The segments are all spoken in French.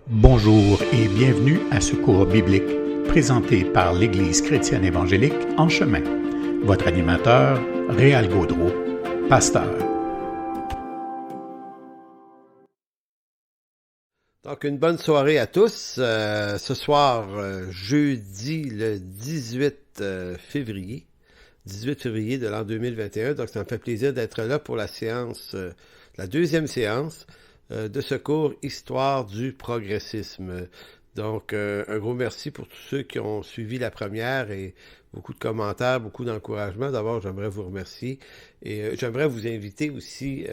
Bonjour et bienvenue à ce cours biblique présenté par l'Église chrétienne évangélique En Chemin. Votre animateur, Réal Gaudreau, pasteur. Donc, une bonne soirée à tous. Ce soir, jeudi le 18 février. 18 février de l'an 2021. Donc, ça me fait plaisir d'être là pour la séance, la deuxième séance de ce cours Histoire du progressisme. Donc, un gros merci pour tous ceux qui ont suivi la première et beaucoup de commentaires, beaucoup d'encouragements. D'abord, j'aimerais vous remercier et j'aimerais vous inviter aussi,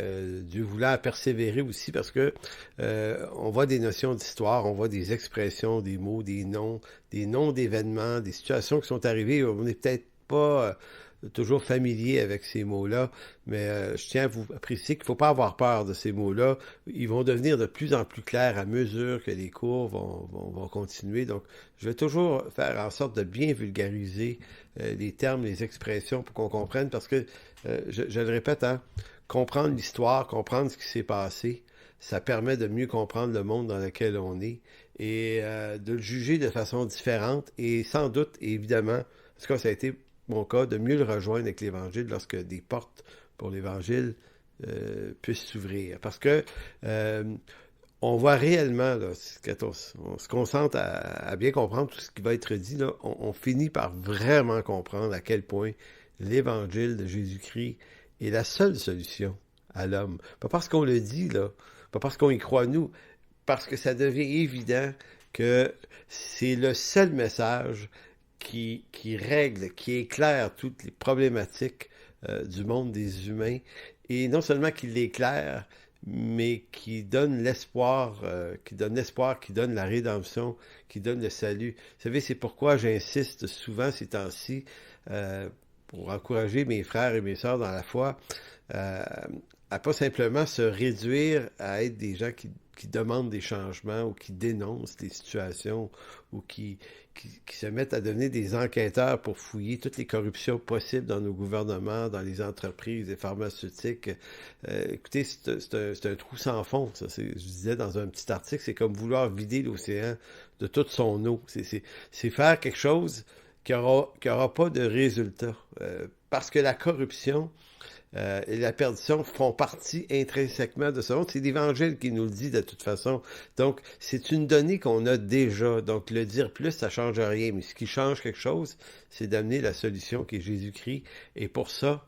Dieu voulant, à persévérer aussi parce que on voit des notions d'histoire, on voit des expressions, des mots, des noms d'événements, des situations qui sont arrivées. On n'est peut-être pas toujours familier avec ces mots-là, mais je tiens à vous préciser qu'il ne faut pas avoir peur de ces mots-là. Ils vont devenir de plus en plus clairs à mesure que les cours vont continuer. Donc, je vais toujours faire en sorte de bien vulgariser les termes, les expressions pour qu'on comprenne, parce que, je le répète, comprendre l'histoire, comprendre ce qui s'est passé, ça permet de mieux comprendre le monde dans lequel on est et de le juger de façon différente et sans doute, évidemment, parce que ça a été mon cas, de mieux le rejoindre avec l'Évangile lorsque des portes pour l'Évangile puissent s'ouvrir. Parce que on voit réellement, là, quand on se concentre à bien comprendre tout ce qui va être dit, là, on finit par vraiment comprendre à quel point l'Évangile de Jésus-Christ est la seule solution à l'homme. Pas parce qu'on le dit, là, pas parce qu'on y croit nous, parce que ça devient évident que c'est le seul message qui règle, qui éclaire toutes les problématiques du monde des humains, et non seulement qui l'éclaire, mais qui donne l'espoir, qui donne la rédemption, qui donne le salut. Vous savez, c'est pourquoi j'insiste souvent ces temps-ci, pour encourager mes frères et mes sœurs dans la foi, à pas simplement se réduire à être des gens qui demandent des changements ou qui dénoncent des situations ou qui se mettent à devenir des enquêteurs pour fouiller toutes les corruptions possibles dans nos gouvernements, dans les entreprises, les pharmaceutiques. Écoutez, c'est un trou sans fond, ça. Je disais dans un petit article, c'est comme vouloir vider l'océan de toute son eau. C'est faire quelque chose qui aura pas de résultat. Parce que la corruption et la perdition font partie intrinsèquement de ce monde. C'est l'Évangile qui nous le dit de toute façon. Donc, c'est une donnée qu'on a déjà. Donc, le dire plus, ça change rien. Mais ce qui change quelque chose, c'est d'amener la solution qui est Jésus-Christ. Et pour ça,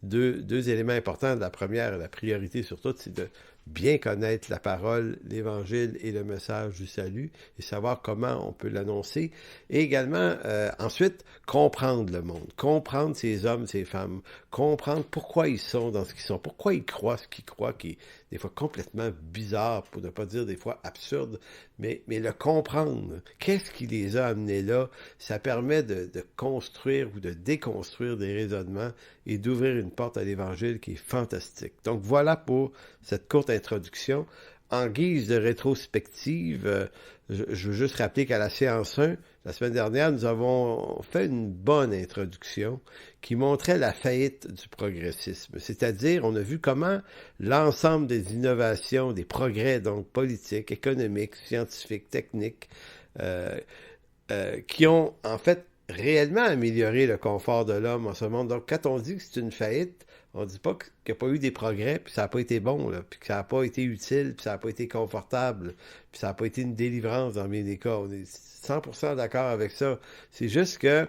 deux éléments importants. La première, la priorité sur tout, c'est de bien connaître la parole, l'Évangile et le message du salut et savoir comment on peut l'annoncer. Et également, ensuite, comprendre le monde, comprendre ces hommes, ces femmes, comprendre pourquoi ils sont dans ce qu'ils sont, pourquoi ils croient ce qu'ils croient, qui est des fois complètement bizarre, pour ne pas dire des fois absurde, mais le comprendre, qu'est-ce qui les a amenés là, ça permet de construire ou de déconstruire des raisonnements et d'ouvrir une porte à l'Évangile qui est fantastique. Donc voilà pour cette courte introduction. En guise de rétrospective, je veux juste rappeler qu'à la séance 1, la semaine dernière, nous avons fait une bonne introduction qui montrait la faillite du progressisme. C'est-à-dire, on a vu comment l'ensemble des innovations, des progrès donc politiques, économiques, scientifiques, techniques, qui ont en fait réellement amélioré le confort de l'homme en ce monde. Donc, quand on dit que c'est une faillite, on ne dit pas qu'il n'y a pas eu des progrès, puis ça n'a pas été bon, là, puis que ça n'a pas été utile, puis ça n'a pas été confortable, puis ça n'a pas été une délivrance dans bien des cas. On est 100% d'accord avec ça. C'est juste que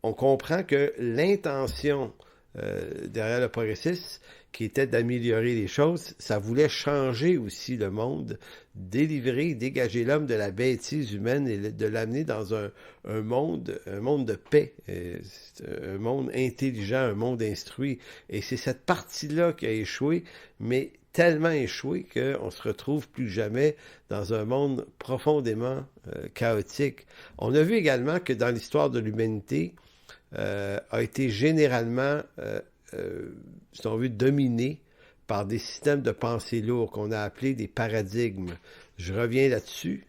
on comprend que l'intention derrière le progressisme, qui était d'améliorer les choses, ça voulait changer aussi le monde, délivrer, dégager l'homme de la bêtise humaine et de l'amener dans un monde de paix, un monde intelligent, un monde instruit. Et c'est cette partie-là qui a échoué, mais tellement échoué qu'on se retrouve plus jamais dans un monde profondément chaotique. On a vu également que dans l'histoire de l'humanité, a été généralement, si on veut, dominé par des systèmes de pensée lourds qu'on a appelés des paradigmes. Je reviens là-dessus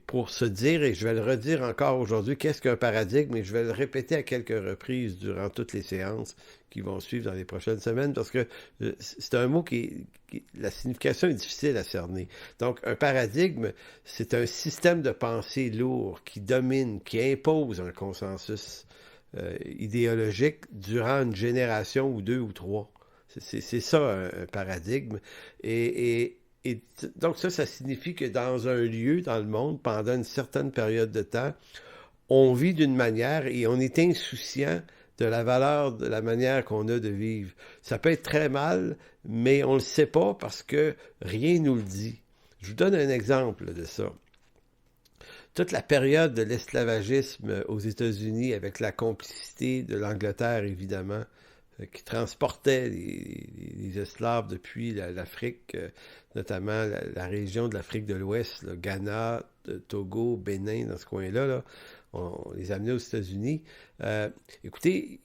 pour se dire, et je vais le redire encore aujourd'hui, qu'est-ce qu'un paradigme, et je vais le répéter à quelques reprises durant toutes les séances qui vont suivre dans les prochaines semaines, parce que c'est un mot la signification est difficile à cerner. Donc, un paradigme, c'est un système de pensée lourd qui domine, qui impose un consensus idéologique durant une génération ou deux ou trois. C'est ça, un paradigme. Et donc ça signifie que dans un lieu, dans le monde, pendant une certaine période de temps, on vit d'une manière et on est insouciant de la valeur de la manière qu'on a de vivre. Ça peut être très mal, mais on ne le sait pas parce que rien ne nous le dit. Je vous donne un exemple de ça. Toute la période de l'esclavagisme aux États-Unis, avec la complicité de l'Angleterre, évidemment, qui transportait les esclaves depuis l'Afrique, notamment la région de l'Afrique de l'Ouest, le Ghana, Togo, Bénin, dans ce coin-là, là, on les amenait aux États-Unis. Écoutez,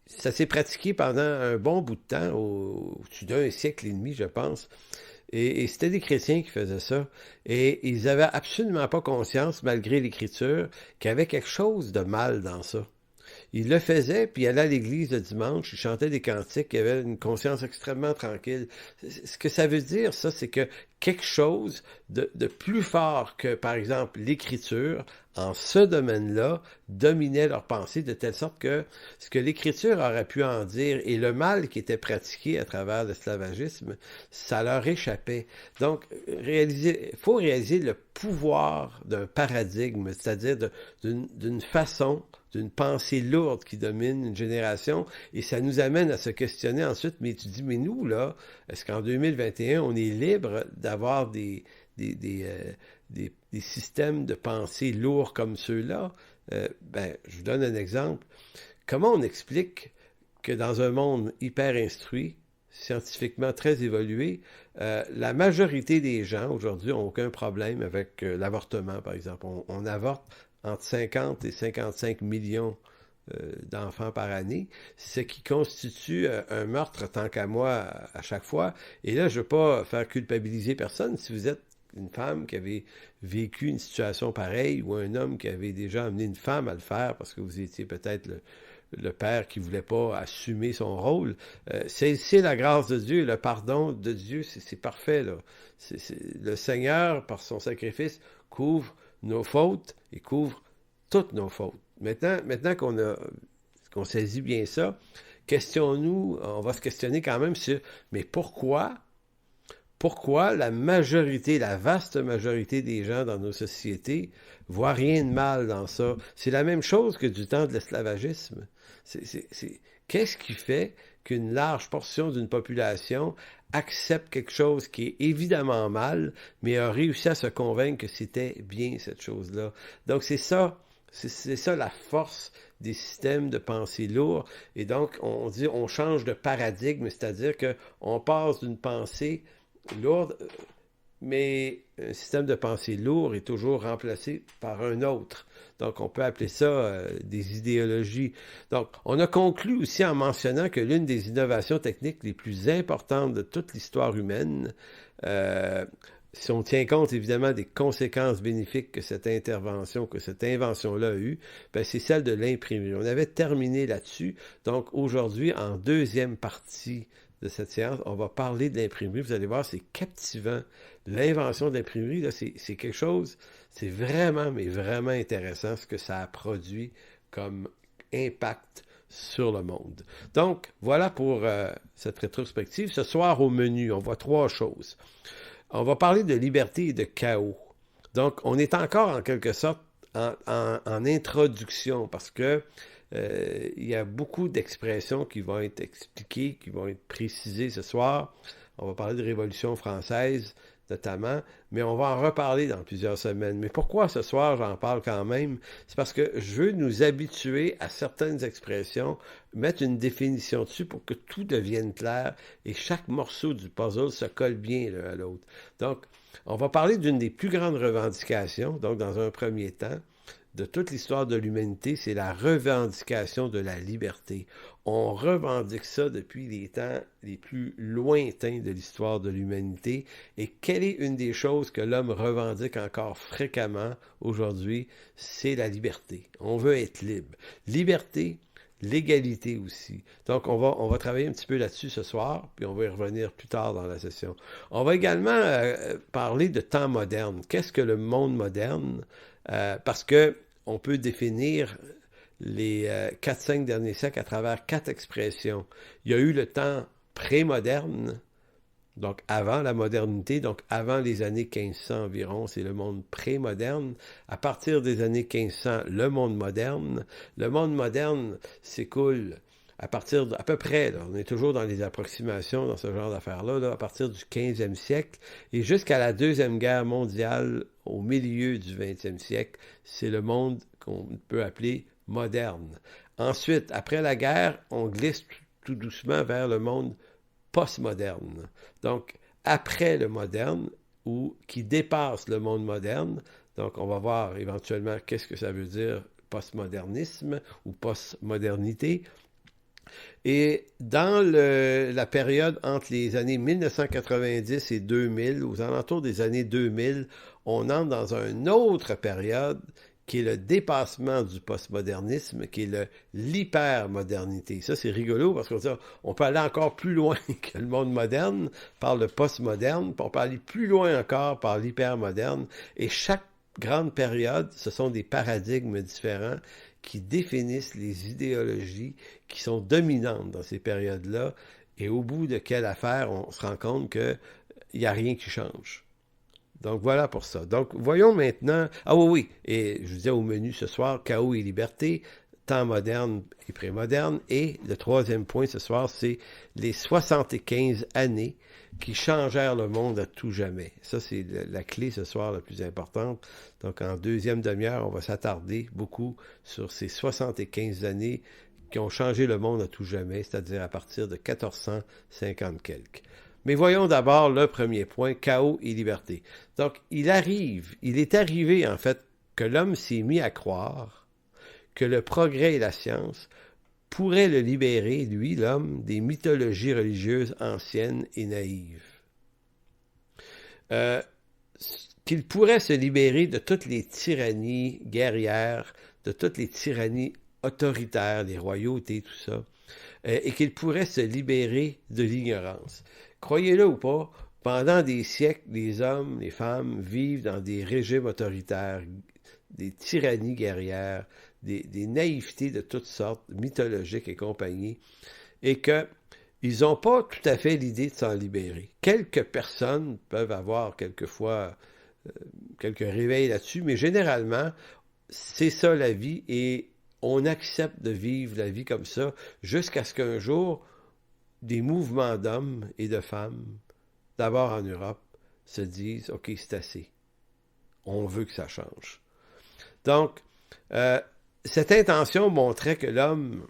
ça s'est pratiqué pendant un bon bout de temps, au-dessus d'un siècle et demi, je pense. Et c'était des chrétiens qui faisaient ça. Et ils n'avaient absolument pas conscience, malgré l'Écriture, qu'il y avait quelque chose de mal dans ça. Il le faisait, puis il allait à l'église le dimanche, il chantait des cantiques, il avait une conscience extrêmement tranquille. Ce que ça veut dire, ça, c'est que quelque chose de plus fort que, par exemple, l'Écriture, en ce domaine-là, dominait leur pensée de telle sorte que ce que l'Écriture aurait pu en dire et le mal qui était pratiqué à travers l'esclavagisme, ça leur échappait. Donc, il faut réaliser le pouvoir d'un paradigme, c'est-à-dire d'une façon, d'une pensée lourde qui domine une génération, et ça nous amène à se questionner ensuite, mais tu dis, mais nous, là, est-ce qu'en 2021, on est libre d'avoir des systèmes de pensée lourds comme ceux-là? Je vous donne un exemple. Comment on explique que dans un monde hyper instruit, scientifiquement très évolué, la majorité des gens aujourd'hui n'ont aucun problème avec l'avortement, par exemple. On avorte entre 50 et 55 millions d'enfants par année, ce qui constitue un meurtre, tant qu'à moi, à chaque fois. Et là, je ne veux pas faire culpabiliser personne. Si vous êtes une femme qui avait vécu une situation pareille ou un homme qui avait déjà amené une femme à le faire parce que vous étiez peut-être le père qui ne voulait pas assumer son rôle, c'est la grâce de Dieu, le pardon de Dieu, c'est parfait, là. Le Seigneur, par son sacrifice, couvre nos fautes et couvre toutes nos fautes. Maintenant qu'on saisit bien ça, on va se questionner quand même sur, mais pourquoi la vaste majorité des gens dans nos sociétés voient rien de mal dans ça? C'est la même chose que du temps de l'esclavagisme. Qu'est-ce qui fait qu'une large portion d'une population accepte quelque chose qui est évidemment mal, mais a réussi à se convaincre que c'était bien cette chose-là? Donc c'est ça la force des systèmes de pensée lourds. Et donc on change de paradigme, c'est-à-dire qu'on passe d'une pensée lourde, mais un système de pensée lourd est toujours remplacé par un autre. Donc, on peut appeler ça des idéologies. Donc, on a conclu aussi en mentionnant que l'une des innovations techniques les plus importantes de toute l'histoire humaine, si on tient compte évidemment des conséquences bénéfiques que cette invention-là a eues, c'est celle de l'imprimerie. On avait terminé là-dessus. Donc, aujourd'hui, en deuxième partie de cette séance, on va parler de l'imprimerie. Vous allez voir, c'est captivant. L'invention de l'imprimerie, là, c'est quelque chose, c'est vraiment, mais vraiment intéressant ce que ça a produit comme impact sur le monde. Donc, voilà pour cette rétrospective. Ce soir, au menu, on voit trois choses. On va parler de liberté et de chaos. Donc, on est encore en quelque sorte en introduction parce que il y a beaucoup d'expressions qui vont être expliquées, qui vont être précisées ce soir. On va parler de Révolution française, notamment, mais on va en reparler dans plusieurs semaines. Mais pourquoi ce soir j'en parle quand même? C'est parce que je veux nous habituer à certaines expressions, mettre une définition dessus pour que tout devienne clair et chaque morceau du puzzle se colle bien l'un à l'autre. Donc, on va parler d'une des plus grandes revendications, donc dans un premier temps, de toute l'histoire de l'humanité, c'est la revendication de la liberté. On revendique ça depuis les temps les plus lointains de l'histoire de l'humanité. Et quelle est une des choses que l'homme revendique encore fréquemment aujourd'hui? C'est la liberté. On veut être libre. Liberté, l'égalité aussi. Donc, on va travailler un petit peu là-dessus ce soir, puis on va y revenir plus tard dans la session. On va également parler de temps moderne. Qu'est-ce que le monde moderne? Parce que on peut définir les 4-5 derniers siècles à travers 4 expressions. Il y a eu le temps pré-moderne, donc avant la modernité, donc avant les années 1500 environ, c'est le monde pré-moderne. À partir des années 1500, le monde moderne. Le monde moderne s'écoule à partir à peu près, là, on est toujours dans les approximations dans ce genre d'affaires-là, là, à partir du 15e siècle et jusqu'à la Deuxième Guerre mondiale, au milieu du 20e siècle, c'est le monde qu'on peut appeler moderne. Ensuite, après la guerre, on glisse tout doucement vers le monde postmoderne. Donc, après le moderne, ou qui dépasse le monde moderne, donc on va voir éventuellement qu'est-ce que ça veut dire postmodernisme ou postmodernité. Et dans la période entre les années 1990 et 2000, aux alentours des années 2000, on entre dans une autre période qui est le dépassement du postmodernisme, qui est l'hypermodernité. Ça, c'est rigolo parce qu'on peut aller encore plus loin que le monde moderne par le postmoderne, puis on peut aller plus loin encore par l'hypermoderne. Et chaque grande période, ce sont des paradigmes différents qui définissent les idéologies qui sont dominantes dans ces périodes-là. Et au bout de quelle affaire, on se rend compte qu'il n'y a rien qui change. Donc, voilà pour ça. Donc, voyons maintenant... Ah oui, et je vous disais au menu ce soir, chaos et liberté, temps moderne et prémoderne. Et le troisième point ce soir, c'est les 75 années qui changèrent le monde à tout jamais. Ça, c'est la clé ce soir la plus importante. Donc, en deuxième demi-heure, on va s'attarder beaucoup sur ces 75 années qui ont changé le monde à tout jamais, c'est-à-dire à partir de 1450 quelques. Mais voyons d'abord le premier point, chaos et liberté. Donc, il est arrivé en fait que l'homme s'est mis à croire que le progrès et la science pourraient le libérer, lui, l'homme, des mythologies religieuses anciennes et naïves. Qu'il pourrait se libérer de toutes les tyrannies guerrières, de toutes les tyrannies autoritaires, les royautés, tout ça, et qu'il pourrait se libérer de l'ignorance. Croyez-le ou pas, pendant des siècles, les hommes, les femmes vivent dans des régimes autoritaires, des tyrannies guerrières, des naïvetés de toutes sortes, mythologiques et compagnie, et qu'ils n'ont pas tout à fait l'idée de s'en libérer. Quelques personnes peuvent avoir quelquefois quelques réveils là-dessus, mais généralement, c'est ça la vie, et on accepte de vivre la vie comme ça jusqu'à ce qu'un jour, des mouvements d'hommes et de femmes, d'abord en Europe, se disent « OK, c'est assez. On veut que ça change. » Donc, cette intention montrait que l'homme...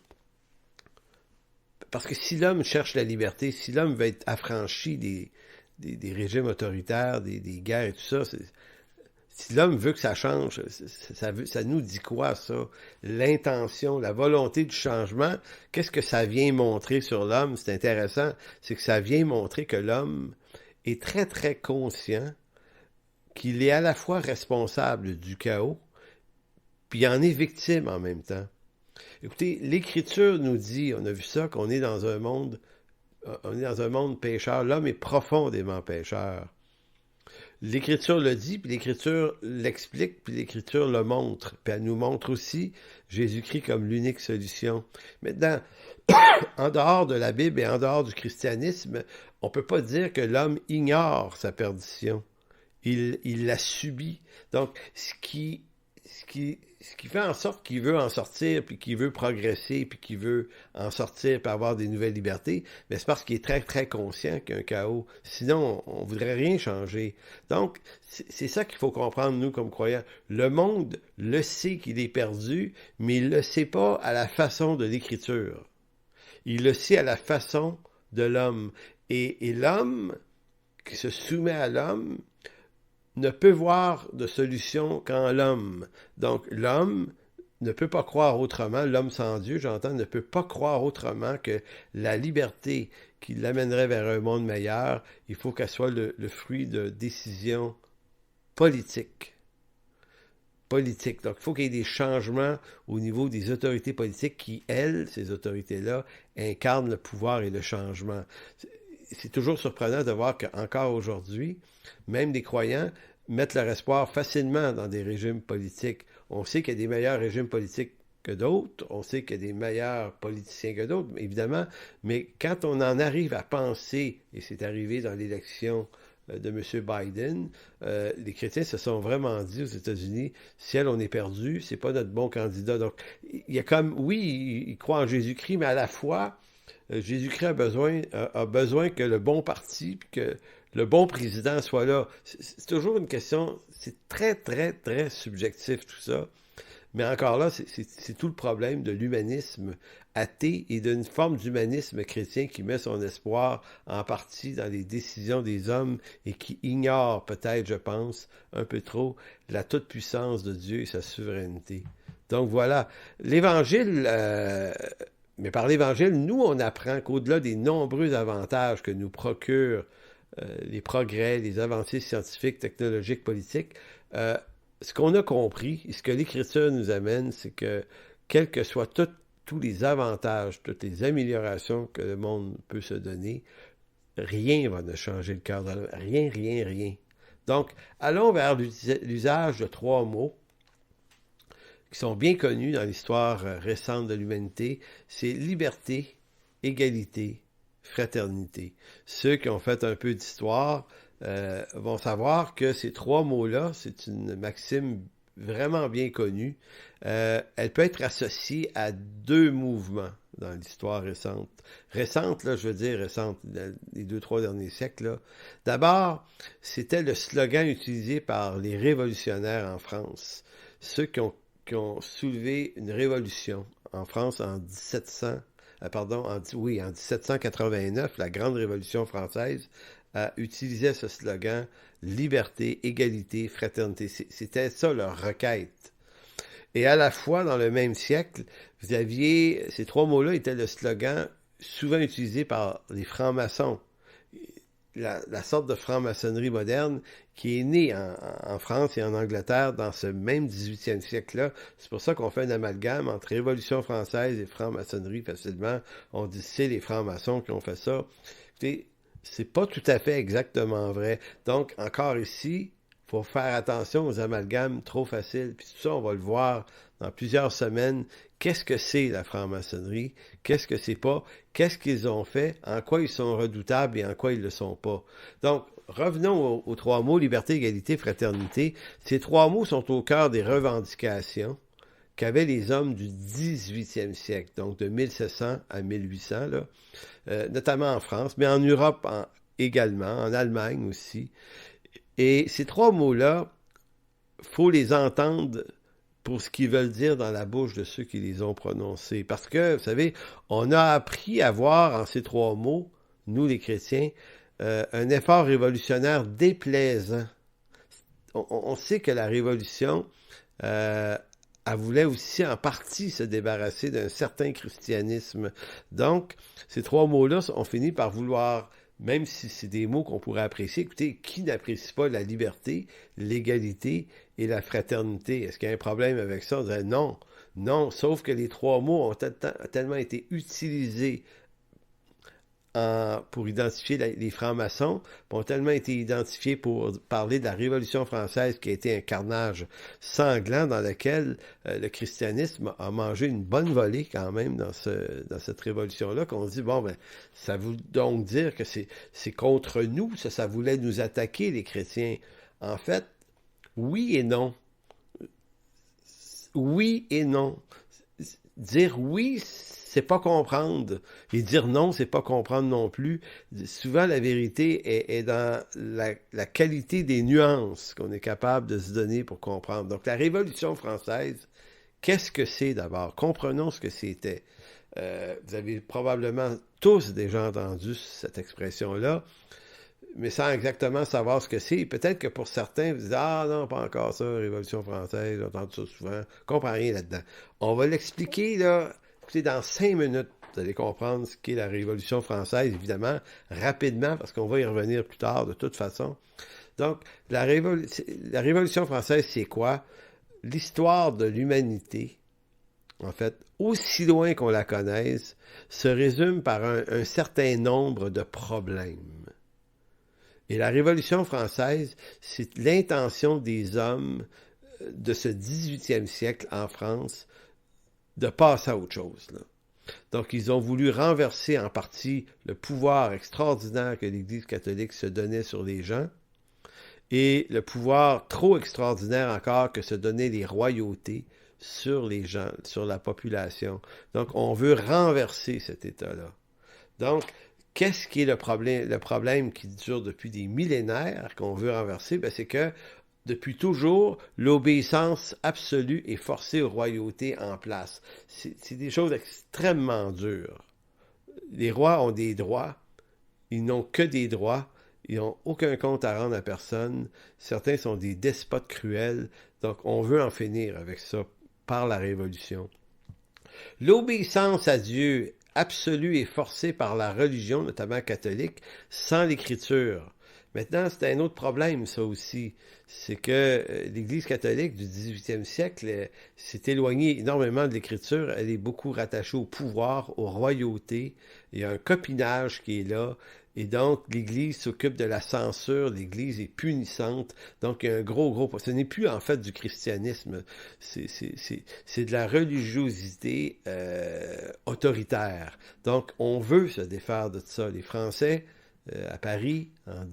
Parce que si l'homme cherche la liberté, si l'homme veut être affranchi des régimes autoritaires, des guerres et tout ça, si l'homme veut que ça change, ça nous dit quoi, ça? L'intention, la volonté du changement, qu'est-ce que ça vient montrer sur l'homme? C'est intéressant, c'est que ça vient montrer que l'homme est très, très conscient qu'il est à la fois responsable du chaos, puis il en est victime en même temps. Écoutez, l'Écriture nous dit, on a vu ça, qu'on est dans un monde pécheur. L'homme est profondément pécheur. L'Écriture le dit, puis l'Écriture l'explique, puis l'Écriture le montre. Puis elle nous montre aussi Jésus-Christ comme l'unique solution. Maintenant, en dehors de la Bible et en dehors du christianisme, on ne peut pas dire que l'homme ignore sa perdition. Il la subit. Donc, ce qui fait en sorte qu'il veut en sortir, puis qu'il veut progresser, puis qu'il veut en sortir, puis avoir des nouvelles libertés, mais c'est parce qu'il est très, très conscient qu'il y a un chaos. Sinon, on ne voudrait rien changer. Donc, c'est ça qu'il faut comprendre, nous, comme croyants. Le monde le sait qu'il est perdu, mais il ne le sait pas à la façon de l'Écriture. Il le sait à la façon de l'homme. Et l'homme, qui se soumet à l'homme, ne peut voir de solution qu'en l'homme. Donc, l'homme ne peut pas croire autrement, l'homme sans Dieu, j'entends, ne peut pas croire autrement que la liberté qui l'amènerait vers un monde meilleur, il faut qu'elle soit le fruit de décisions politiques. politique. Donc, il faut qu'il y ait des changements au niveau des autorités politiques qui, elles, ces autorités-là, incarnent le pouvoir et le changement. C'est toujours surprenant de voir qu'encore aujourd'hui, même des croyants mettent leur espoir facilement dans des régimes politiques. On sait qu'il y a des meilleurs régimes politiques que d'autres, on sait qu'il y a des meilleurs politiciens que d'autres, évidemment, mais quand on en arrive à penser, et c'est arrivé dans l'élection de M. Biden, les chrétiens se sont vraiment dit aux États-Unis, si on est perdu, c'est pas notre bon candidat. Donc, il y a comme, oui, ils croient en Jésus-Christ, mais à la fois, Jésus-Christ a besoin que le bon parti, puis que le bon président soit là. C'est toujours une question, c'est très, très, très subjectif tout ça. Mais encore là, c'est tout le problème de l'humanisme athée et d'une forme d'humanisme chrétien qui met son espoir en partie dans les décisions des hommes et qui ignore peut-être, je pense, un peu trop la toute-puissance de Dieu et sa souveraineté. Donc voilà, l'Évangile, mais par l'Évangile, nous, on apprend qu'au-delà des nombreux avantages que nous procurent les progrès, les avancées scientifiques, technologiques, politiques, ce qu'on a compris, et ce que l'Écriture nous amène, c'est que, quels que soient tous les avantages, toutes les améliorations que le monde peut se donner, rien va ne changer le cœur de l'homme. Rien, rien, rien. Donc, allons vers l'usage de 3 mots qui sont bien connus dans l'histoire récente de l'humanité. C'est liberté, égalité, fraternité. Ceux qui ont fait un peu d'histoire vont savoir que ces 3 mots-là, c'est une maxime vraiment bien connue. Elle peut être associée à 2 mouvements dans l'histoire récente. Récente, là, je veux dire récente, les 2-3 derniers siècles. Là. D'abord, c'était le slogan utilisé par les révolutionnaires en France. Ceux qui ont soulevé une révolution en France en 1789, la Grande Révolution française, utilisait ce slogan « Liberté, égalité, fraternité ». C'était ça leur requête. Et à la fois, dans le même siècle, vous aviez, ces 3 mots-là étaient le slogan souvent utilisé par les francs-maçons. La sorte de franc-maçonnerie moderne qui est née en France et en Angleterre dans ce même 18e siècle-là. C'est pour ça qu'on fait un amalgame entre Révolution française et franc-maçonnerie facilement. On dit c'est les francs-maçons qui ont fait ça. Écoutez, c'est pas tout à fait exactement vrai. Donc, encore ici, il faut faire attention aux amalgames trop faciles. Puis tout ça, on va le voir dans plusieurs semaines. Qu'est-ce que c'est la franc-maçonnerie? Qu'est-ce que c'est pas? Qu'est-ce qu'ils ont fait? En quoi ils sont redoutables et en quoi ils le sont pas? Donc, revenons aux 3 mots, liberté, égalité, fraternité. Ces 3 mots sont au cœur des revendications qu'avaient les hommes du 18e siècle, donc de 1700 à 1800, là, notamment en France, mais en Europe également, en Allemagne aussi. Et ces 3 mots-là, faut les entendre pour ce qu'ils veulent dire dans la bouche de ceux qui les ont prononcés. Parce que, vous savez, on a appris à voir en ces 3 mots, nous les chrétiens, un effort révolutionnaire déplaisant. On sait que la révolution, elle voulait aussi en partie se débarrasser d'un certain christianisme. Donc, ces 3 mots-là ont fini par vouloir, même si c'est des mots qu'on pourrait apprécier, écoutez, qui n'apprécie pas la liberté, l'égalité et la fraternité? Est-ce qu'il y a un problème avec ça? On dirait non, non, sauf que les 3 mots ont tellement été utilisés pour identifier les francs-maçons, ont tellement été identifiés pour parler de la Révolution française qui a été un carnage sanglant dans lequel le christianisme a mangé une bonne volée quand même dans cette révolution-là, qu'on dit, bon, ben, ça veut donc dire que c'est contre nous, ça voulait nous attaquer, les chrétiens. En fait, oui et non. Oui et non. Dire oui, c'est pas comprendre. Et dire non, c'est pas comprendre non plus. Souvent, la vérité est dans la qualité des nuances qu'on est capable de se donner pour comprendre. Donc, la Révolution française, qu'est-ce que c'est d'abord? Comprenons ce que c'était. Vous avez probablement tous déjà entendu cette expression-là, mais sans exactement savoir ce que c'est. Peut-être que pour certains, vous dites « Ah non, pas encore ça, Révolution française, j'ai entendu ça souvent, je comprends rien là-dedans. » On va l'expliquer, là. Écoutez, dans 5 minutes, vous allez comprendre ce qu'est la Révolution française, évidemment, rapidement, parce qu'on va y revenir plus tard, de toute façon. Donc, la Révolution française, c'est quoi? l'histoire de l'humanité, en fait, aussi loin qu'on la connaisse, se résume par un certain nombre de problèmes. Et la Révolution française, c'est l'intention des hommes de ce 18e siècle en France de passer à autre chose, là. Donc, ils ont voulu renverser en partie le pouvoir extraordinaire que l'Église catholique se donnait sur les gens et le pouvoir trop extraordinaire encore que se donnaient les royautés sur les gens, sur la population. Donc, on veut renverser cet état-là. Donc, qu'est-ce qui est le problème? Le problème qui dure depuis des millénaires qu'on veut renverser, c'est que depuis toujours, l'obéissance absolue est forcée aux royautés en place. C'est des choses extrêmement dures. Les rois ont des droits. Ils n'ont que des droits. Ils n'ont aucun compte à rendre à personne. Certains sont des despotes cruels. Donc, on veut en finir avec ça par la Révolution. L'obéissance à Dieu absolue est forcée par la religion, notamment catholique, sans l'Écriture. Maintenant, c'est un autre problème, ça aussi. C'est que l'Église catholique du 18e siècle s'est éloignée énormément de l'Écriture. Elle est beaucoup rattachée au pouvoir, aux royautés. Il y a un copinage qui est là. Et donc, l'Église s'occupe de la censure. L'Église est punissante. Donc, il y a un gros... Ce n'est plus, en fait, du christianisme. C'est de la religiosité autoritaire. Donc, on veut se défaire de ça. Les Français... à Paris, en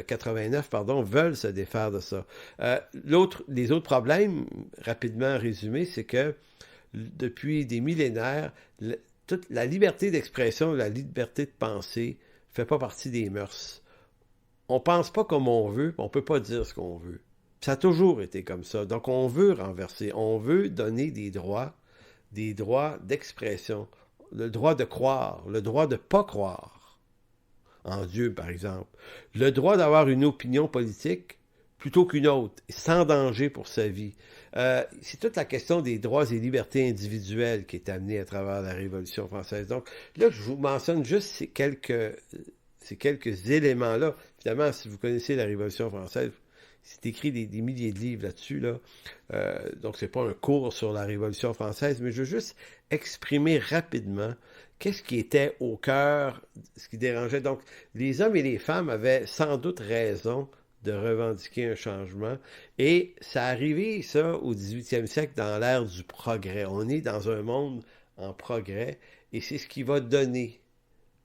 89, veulent se défaire de ça. Les autres problèmes, rapidement résumés, c'est que depuis des millénaires, toute la liberté d'expression, la liberté de penser ne fait pas partie des mœurs. On pense pas comme on veut, on peut pas dire ce qu'on veut. Ça a toujours été comme ça. Donc on veut renverser, on veut donner des droits d'expression. Le droit de croire, le droit de ne pas croire en Dieu, par exemple. Le droit d'avoir une opinion politique plutôt qu'une autre, sans danger pour sa vie. C'est toute la question des droits et libertés individuelles qui est amenée à travers la Révolution française. Donc là, je vous mentionne juste ces quelques éléments-là. Évidemment, si vous connaissez la Révolution française, c'est écrit des milliers de livres là-dessus, là. Donc, c'est pas un cours sur la Révolution française, mais je veux juste exprimer rapidement qu'est-ce qui était au cœur, ce qui dérangeait. Donc, les hommes et les femmes avaient sans doute raison de revendiquer un changement. Et ça arrivé, ça, au 18e siècle, dans l'ère du progrès. On est dans un monde en progrès, et c'est ce qui va donner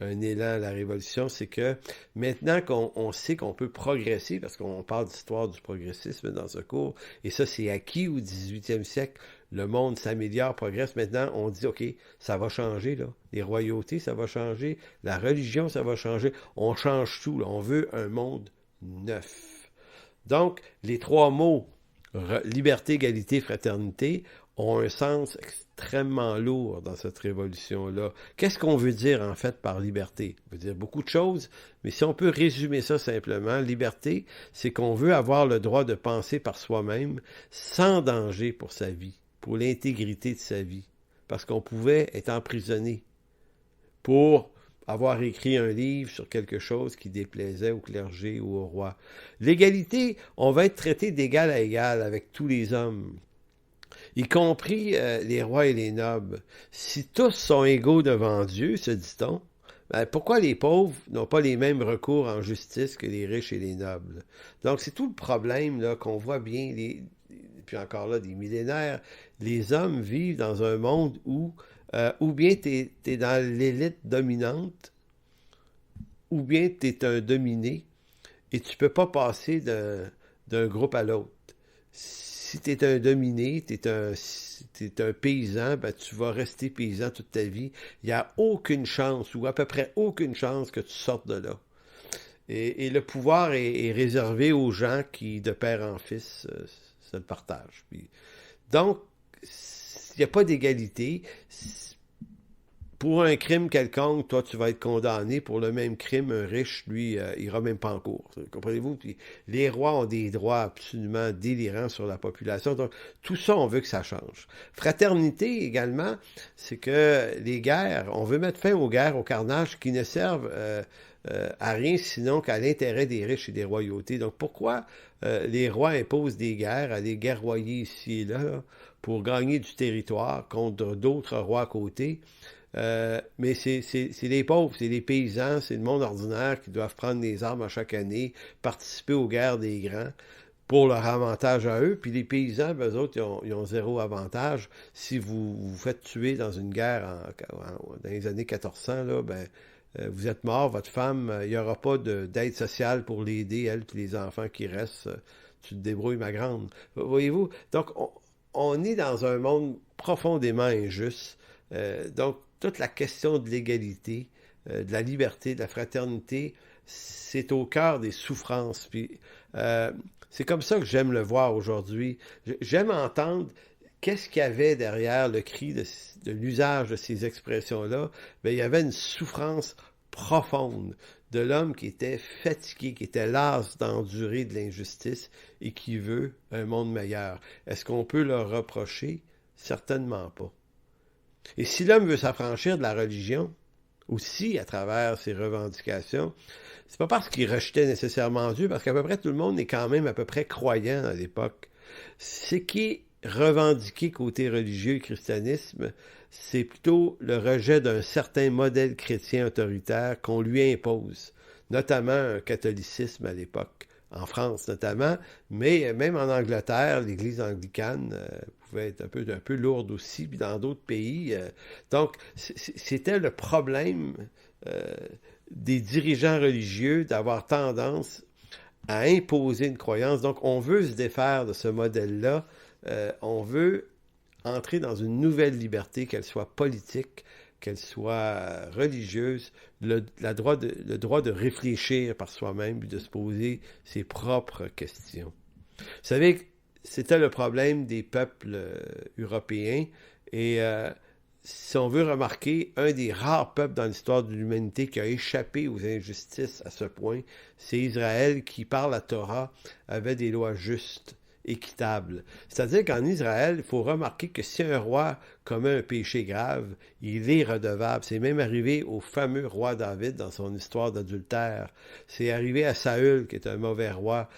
un élan à la Révolution, c'est que maintenant qu'on sait qu'on peut progresser, parce qu'on parle d'histoire du progressisme dans ce cours, et ça c'est acquis au 18e siècle, le monde s'améliore, progresse, maintenant on dit, OK, ça va changer, là. Les royautés, ça va changer, la religion, ça va changer, on change tout, là. On veut un monde neuf. Donc, les trois mots, liberté, égalité, fraternité, ont un sens extrêmement lourd dans cette révolution-là. Qu'est-ce qu'on veut dire, en fait, par liberté? On veut dire beaucoup de choses, mais si on peut résumer ça simplement, liberté, c'est qu'on veut avoir le droit de penser par soi-même sans danger pour sa vie, pour l'intégrité de sa vie, parce qu'on pouvait être emprisonné pour avoir écrit un livre sur quelque chose qui déplaisait au clergé ou au roi. L'égalité, on va être traité d'égal à égal avec tous les hommes, y compris les rois et les nobles. Si tous sont égaux devant Dieu, se dit-on, pourquoi les pauvres n'ont pas les mêmes recours en justice que les riches et les nobles? Donc, c'est tout le problème là, qu'on voit bien, puis encore là, des millénaires. Les hommes vivent dans un monde où bien tu es dans l'élite dominante, ou bien tu es un dominé, et tu peux pas passer d'un groupe à l'autre. Si tu es un dominé, tu es un paysan, tu vas rester paysan toute ta vie. Il n'y a aucune chance, ou à peu près aucune chance que tu sortes de là. Et le pouvoir est réservé aux gens qui, de père en fils, se le partagent. Donc, il n'y a pas d'égalité. pour un crime quelconque, toi, tu vas être condamné. Pour le même crime, un riche, lui, il ira même pas en cours. Comprenez-vous? Puis les rois ont des droits absolument délirants sur la population. Donc, tout ça, on veut que ça change. Fraternité, également, c'est que les guerres, on veut mettre fin aux guerres, au carnage qui ne servent à rien sinon qu'à l'intérêt des riches et des royautés. Donc, pourquoi les rois imposent des guerres, à les guerroyer ici et là, pour gagner du territoire contre d'autres rois à côté? Mais c'est les pauvres, c'est les paysans, c'est le monde ordinaire qui doivent prendre des armes à chaque année, participer aux guerres des grands pour leur avantage à eux. Puis les paysans, eux autres, ils ont zéro avantage. Si vous vous faites tuer dans une guerre dans les années 1400, là, vous êtes mort, votre femme, il n'y aura pas d'aide sociale pour l'aider, elle, puis les enfants qui restent. Tu te débrouilles, ma grande. Voyez-vous? Donc, on est dans un monde profondément injuste. Donc, toute la question de l'égalité, de la liberté, de la fraternité, c'est au cœur des souffrances. Puis, c'est comme ça que j'aime le voir aujourd'hui. J'aime entendre qu'est-ce qu'il y avait derrière le cri de l'usage de ces expressions-là. Bien, il y avait une souffrance profonde de l'homme qui était fatigué, qui était las d'endurer de l'injustice et qui veut un monde meilleur. Est-ce qu'on peut leur reprocher? Certainement pas. Et si l'homme veut s'affranchir de la religion, aussi à travers ses revendications, c'est pas parce qu'il rejetait nécessairement Dieu, parce qu'à peu près tout le monde est quand même à peu près croyant à l'époque. Ce qui est revendiqué côté religieux et christianisme, c'est plutôt le rejet d'un certain modèle chrétien autoritaire qu'on lui impose, notamment un catholicisme à l'époque, en France notamment, mais même en Angleterre, l'Église anglicane pouvait être un peu lourde aussi, puis dans d'autres pays. Donc, c'était le problème des dirigeants religieux d'avoir tendance à imposer une croyance. Donc, on veut se défaire de ce modèle-là. On veut entrer dans une nouvelle liberté, qu'elle soit politique, qu'elle soit religieuse, le droit de réfléchir par soi-même, puis de se poser ses propres questions. Vous savez, c'était le problème des peuples européens, et si on veut remarquer, un des rares peuples dans l'histoire de l'humanité qui a échappé aux injustices à ce point, c'est Israël qui, par la Torah, avait des lois justes, équitables. C'est-à-dire qu'en Israël, il faut remarquer que si un roi commet un péché grave, il est redevable. C'est même arrivé au fameux roi David dans son histoire d'adultère. C'est arrivé à Saül, qui est un mauvais roi.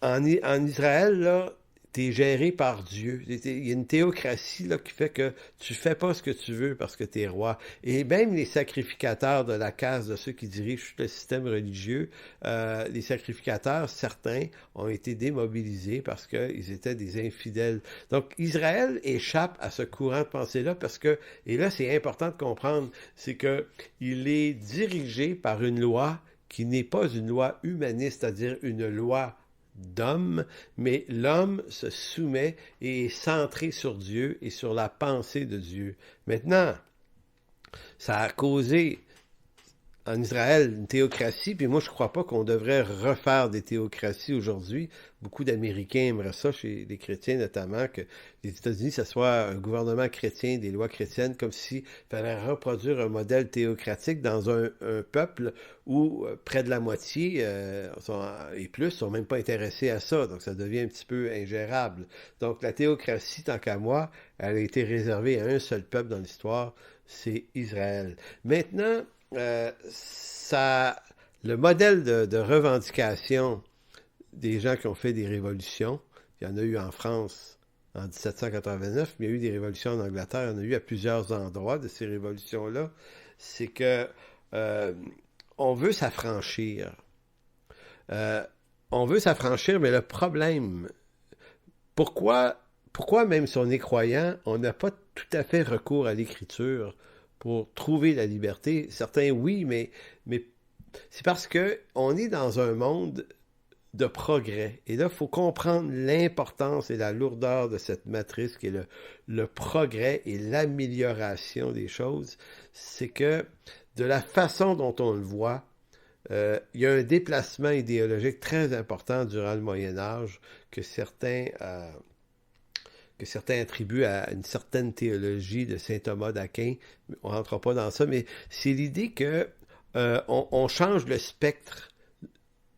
En Israël, là, t'es géré par Dieu. Il y a une théocratie là, qui fait que tu fais pas ce que tu veux parce que t'es roi. Et même les sacrificateurs de la caste de ceux qui dirigent le système religieux, les sacrificateurs, certains, ont été démobilisés parce qu'ils étaient des infidèles. Donc, Israël échappe à ce courant de pensée-là parce que, et là, c'est important de comprendre, c'est que il est dirigé par une loi qui n'est pas une loi humaniste, c'est-à-dire une loi d'homme, mais l'homme se soumet et est centré sur Dieu et sur la pensée de Dieu. Maintenant, ça a causé en Israël une théocratie, puis moi je crois pas qu'on devrait refaire des théocraties aujourd'hui. Beaucoup d'Américains aimeraient ça, chez les chrétiens notamment, que les États-Unis, ça soit un gouvernement chrétien, des lois chrétiennes, comme s'il fallait reproduire un modèle théocratique dans un peuple où près de la moitié et plus sont même pas intéressés à ça, donc ça devient un petit peu ingérable. Donc la théocratie, tant qu'à moi, elle a été réservée à un seul peuple dans l'histoire, c'est Israël. Maintenant, le modèle de revendication des gens qui ont fait des révolutions, il y en a eu en France en 1789, mais il y a eu des révolutions en Angleterre, il y en a eu à plusieurs endroits de ces révolutions-là, c'est que on veut s'affranchir. On veut s'affranchir, mais le problème, pourquoi même si on est croyant, on n'a pas tout à fait recours à l'écriture pour trouver la liberté? Certains, oui, mais c'est parce que on est dans un monde de progrès. Et là, il faut comprendre l'importance et la lourdeur de cette matrice qui est le progrès et l'amélioration des choses. C'est que de la façon dont on le voit, il y a un déplacement idéologique très important durant le Moyen Âge que certains que certains attribuent à une certaine théologie de saint Thomas d'Aquin. On ne rentrera pas dans ça, mais c'est l'idée que on change le spectre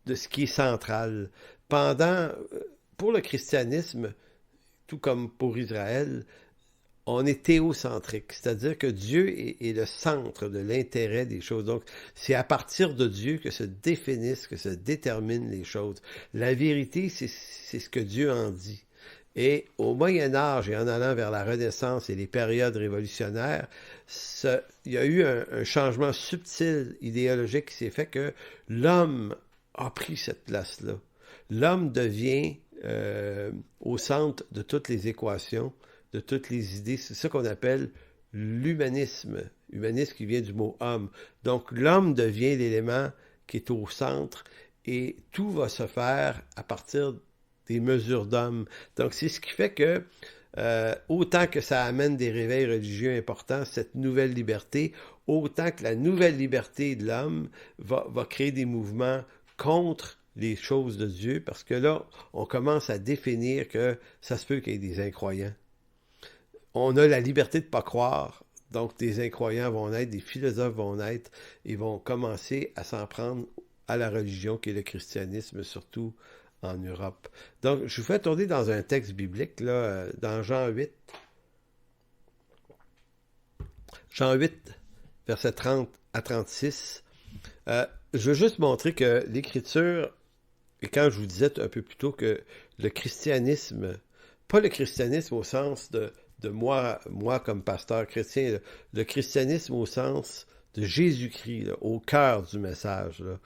de ce qui est central. Pour le christianisme, tout comme pour Israël, on est théocentrique, c'est-à-dire que Dieu est le centre de l'intérêt des choses. Donc, c'est à partir de Dieu que se définissent, que se déterminent les choses. La vérité, c'est ce que Dieu en dit. Et au Moyen Âge et en allant vers la Renaissance et les périodes révolutionnaires, il y a eu un changement subtil idéologique qui s'est fait que l'homme a pris cette place-là. L'homme devient au centre de toutes les équations, de toutes les idées. C'est ça qu'on appelle l'humanisme. Humanisme qui vient du mot homme. Donc l'homme devient l'élément qui est au centre et tout va se faire à partir des mesures d'homme. Donc c'est ce qui fait que autant que ça amène des réveils religieux importants, cette nouvelle liberté, autant que la nouvelle liberté de l'homme va créer des mouvements contre les choses de Dieu, parce que là, on commence à définir que ça se peut qu'il y ait des incroyants. On a la liberté de ne pas croire, donc des incroyants vont naître, des philosophes vont naître, et vont commencer à s'en prendre à la religion qui est le christianisme, surtout en Europe. Donc, je vous fais tourner dans un texte biblique, là, dans Jean 8. Jean 8, versets 30 à 36. Je veux juste montrer que l'Écriture, et quand je vous disais un peu plus tôt que le christianisme, pas le christianisme au sens de moi comme pasteur chrétien, le christianisme au sens de Jésus-Christ, là, au cœur du message, là.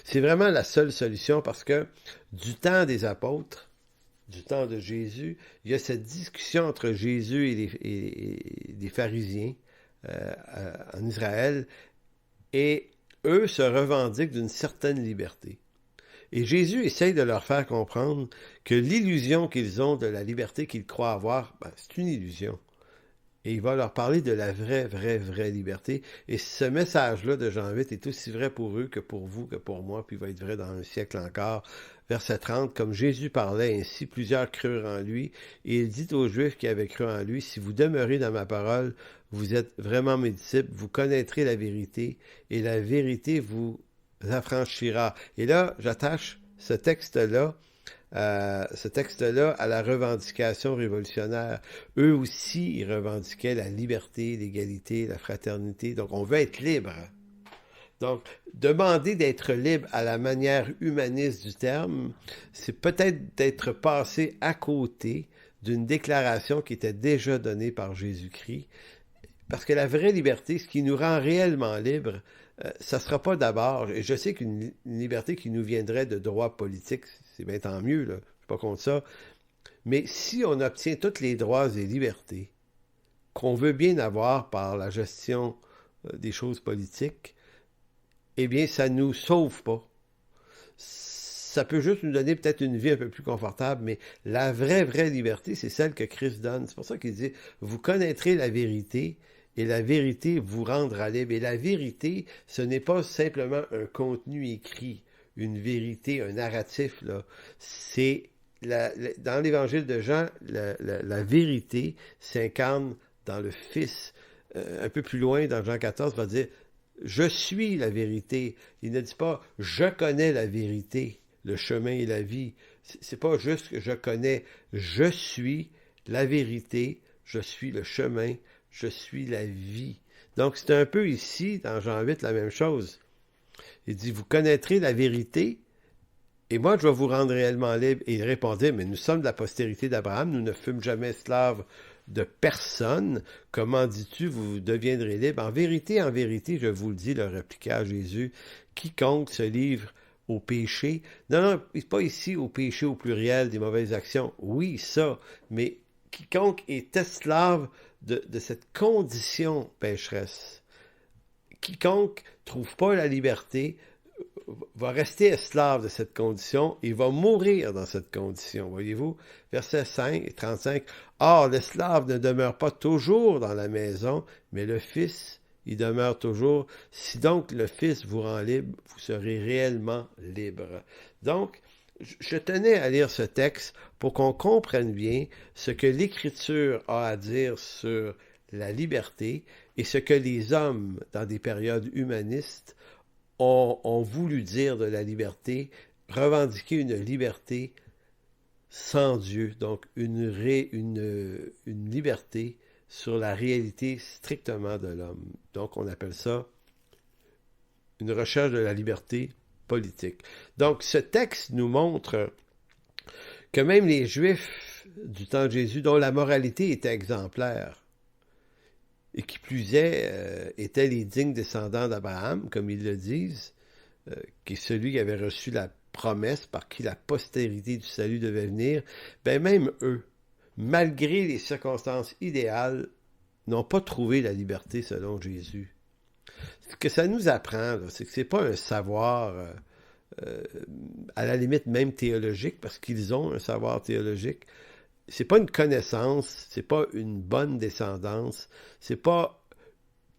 C'est vraiment la seule solution parce que du temps des apôtres, du temps de Jésus, il y a cette discussion entre Jésus et les pharisiens en Israël, et eux se revendiquent d'une certaine liberté. Et Jésus essaye de leur faire comprendre que l'illusion qu'ils ont de la liberté qu'ils croient avoir, c'est une illusion. Et il va leur parler de la vraie liberté. Et ce message-là de Jean 8 est aussi vrai pour eux que pour vous, que pour moi, puis il va être vrai dans un siècle encore. Verset 30, comme Jésus parlait ainsi, plusieurs crurent en lui. Et il dit aux Juifs qui avaient cru en lui, si vous demeurez dans ma parole, vous êtes vraiment mes disciples, vous connaîtrez la vérité, et la vérité vous affranchira. Et là, j'attache ce texte-là à la revendication révolutionnaire. Eux aussi, ils revendiquaient la liberté, l'égalité, la fraternité. Donc, on veut être libre. Donc, demander d'être libre à la manière humaniste du terme, c'est peut-être d'être passé à côté d'une déclaration qui était déjà donnée par Jésus-Christ. Parce que la vraie liberté, ce qui nous rend réellement libres, ça ne sera pas d'abord, et je sais qu'une liberté qui nous viendrait de droits politiques, c'est bien tant mieux, là, je ne suis pas contre ça, mais si on obtient tous les droits et libertés qu'on veut bien avoir par la gestion des choses politiques, eh bien, ça ne nous sauve pas. Ça peut juste nous donner peut-être une vie un peu plus confortable, mais la vraie liberté, c'est celle que Christ donne. C'est pour ça qu'il dit, vous connaîtrez la vérité, et la vérité vous rendra libre. Et la vérité, ce n'est pas simplement un contenu écrit, une vérité, un narratif, là. C'est, dans l'évangile de Jean, la vérité s'incarne dans le Fils. Un peu plus loin, dans Jean 14, il va dire, je suis la vérité. Il ne dit pas, je connais la vérité, le chemin et la vie. C'est pas juste que je connais, je suis la vérité, je suis le chemin, je suis la vie. Donc, c'est un peu ici, dans Jean 8, la même chose. Il dit, vous connaîtrez la vérité, et moi, je vais vous rendre réellement libre. Et il répondait, mais nous sommes de la postérité d'Abraham, nous ne fûmes jamais esclaves de personne. Comment dis-tu, vous deviendrez libre? En vérité, je vous le dis, leur répliqua Jésus, quiconque se livre au péché. Non, pas ici au péché au pluriel des mauvaises actions. Oui, ça, mais quiconque est esclave de cette condition pécheresse. Quiconque trouve pas la liberté va rester esclave de cette condition et va mourir dans cette condition. Voyez-vous, verset 5 et 35. Or, l'esclave ne demeure pas toujours dans la maison, mais le Fils, il demeure toujours. Si donc le Fils vous rend libre, vous serez réellement libre. Donc, je tenais à lire ce texte pour qu'on comprenne bien ce que l'Écriture a à dire sur la liberté et ce que les hommes, dans des périodes humanistes, ont voulu dire de la liberté, revendiquer une liberté sans Dieu, donc une liberté sur la réalité strictement de l'homme. Donc on appelle ça une recherche de la liberté politique. Donc ce texte nous montre que même les Juifs du temps de Jésus, dont la moralité était exemplaire, et qui plus est, étaient les dignes descendants d'Abraham, comme ils le disent, qui est celui qui avait reçu la promesse par qui la postérité du salut devait venir, ben même eux, malgré les circonstances idéales, n'ont pas trouvé la liberté selon Jésus. Ce que ça nous apprend, là, c'est que c'est pas un savoir, à la limite même théologique, parce qu'ils ont un savoir théologique. C'est pas une connaissance, c'est pas une bonne descendance, c'est pas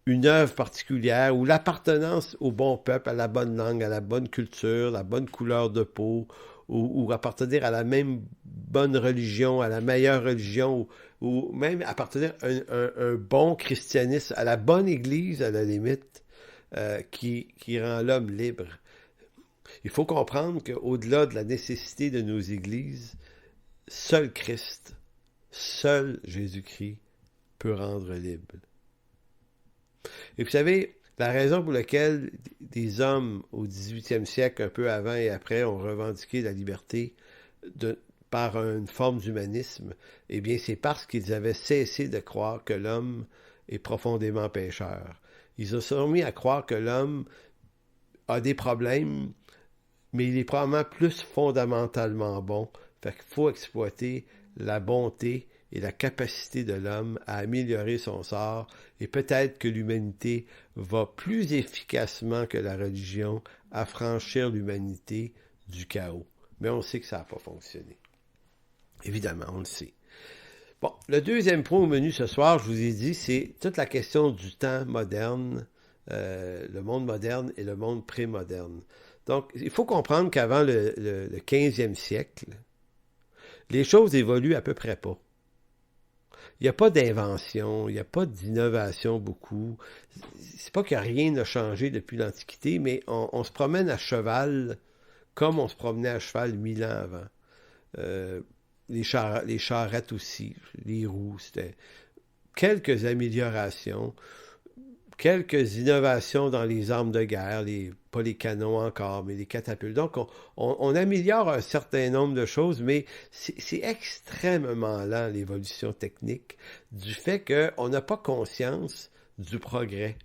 une œuvre particulière ou l'appartenance au bon peuple, à la bonne langue, à la bonne culture, la bonne couleur de peau, ou appartenir à la même bonne religion, à la meilleure religion, ou même appartenir à un bon christianisme, à la bonne église, à la limite, qui rend l'homme libre. Il faut comprendre qu'au-delà de la nécessité de nos églises, seul Christ, seul Jésus-Christ peut rendre libre. Et vous savez, la raison pour laquelle des hommes au 18e siècle, un peu avant et après, ont revendiqué la liberté par une forme d'humanisme, eh bien, c'est parce qu'ils avaient cessé de croire que l'homme est profondément pécheur. Ils se sont mis à croire que l'homme a des problèmes, mais il est probablement plus fondamentalement bon. Fait qu'il faut exploiter la bonté et la capacité de l'homme à améliorer son sort, et peut-être que l'humanité va plus efficacement que la religion affranchir l'humanité du chaos. Mais on sait que ça n'a pas fonctionné. Évidemment, on le sait. Bon, le deuxième point au menu ce soir, je vous ai dit, c'est toute la question du temps moderne, le monde moderne et le monde pré-moderne. Donc, il faut comprendre qu'avant le 15e siècle, les choses évoluent à peu près pas. Il n'y a pas d'invention, il n'y a pas d'innovation beaucoup. C'est pas que rien n'a changé depuis l'Antiquité, mais on se promène à cheval comme on se promenait à cheval 1000 ans avant. Les charrettes aussi, les roues, c'était quelques améliorations, quelques innovations dans les armes de guerre, pas les canons encore, mais les catapultes. Donc, on améliore un certain nombre de choses, mais c'est extrêmement lent, l'évolution technique, du fait qu'on n'a pas conscience du progrès.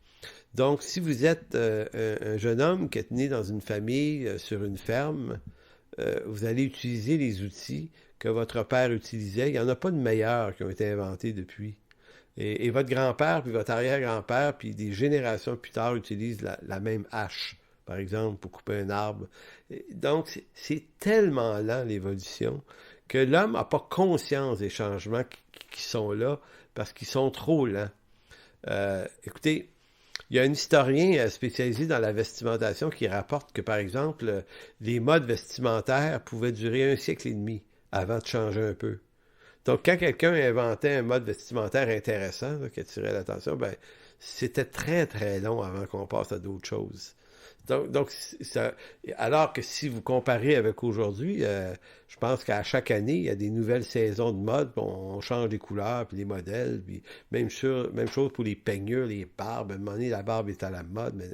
Donc, si vous êtes un jeune homme qui est né dans une famille, sur une ferme, vous allez utiliser les outils que votre père utilisait. Il n'y en a pas de meilleurs qui ont été inventés depuis. Et votre grand-père, puis votre arrière-grand-père, puis des générations plus tard utilisent la même hache, par exemple, pour couper un arbre. Donc, c'est tellement lent, l'évolution, que l'homme n'a pas conscience des changements qui sont là, parce qu'ils sont trop lents. Écoutez, il y a un historien spécialisé dans la vestimentation qui rapporte que, par exemple, les modes vestimentaires pouvaient durer 1 siècle et demi avant de changer un peu. Donc, quand quelqu'un inventait un mode vestimentaire intéressant, là, qui attirait l'attention, ben, c'était très, très long avant qu'on passe à d'autres choses. Donc ça, alors que si vous comparez avec aujourd'hui, je pense qu'à chaque année, il y a des nouvelles saisons de mode, on change les couleurs, puis les modèles, puis même chose pour les peignures, les barbes. À un moment donné, la barbe est à la mode, mais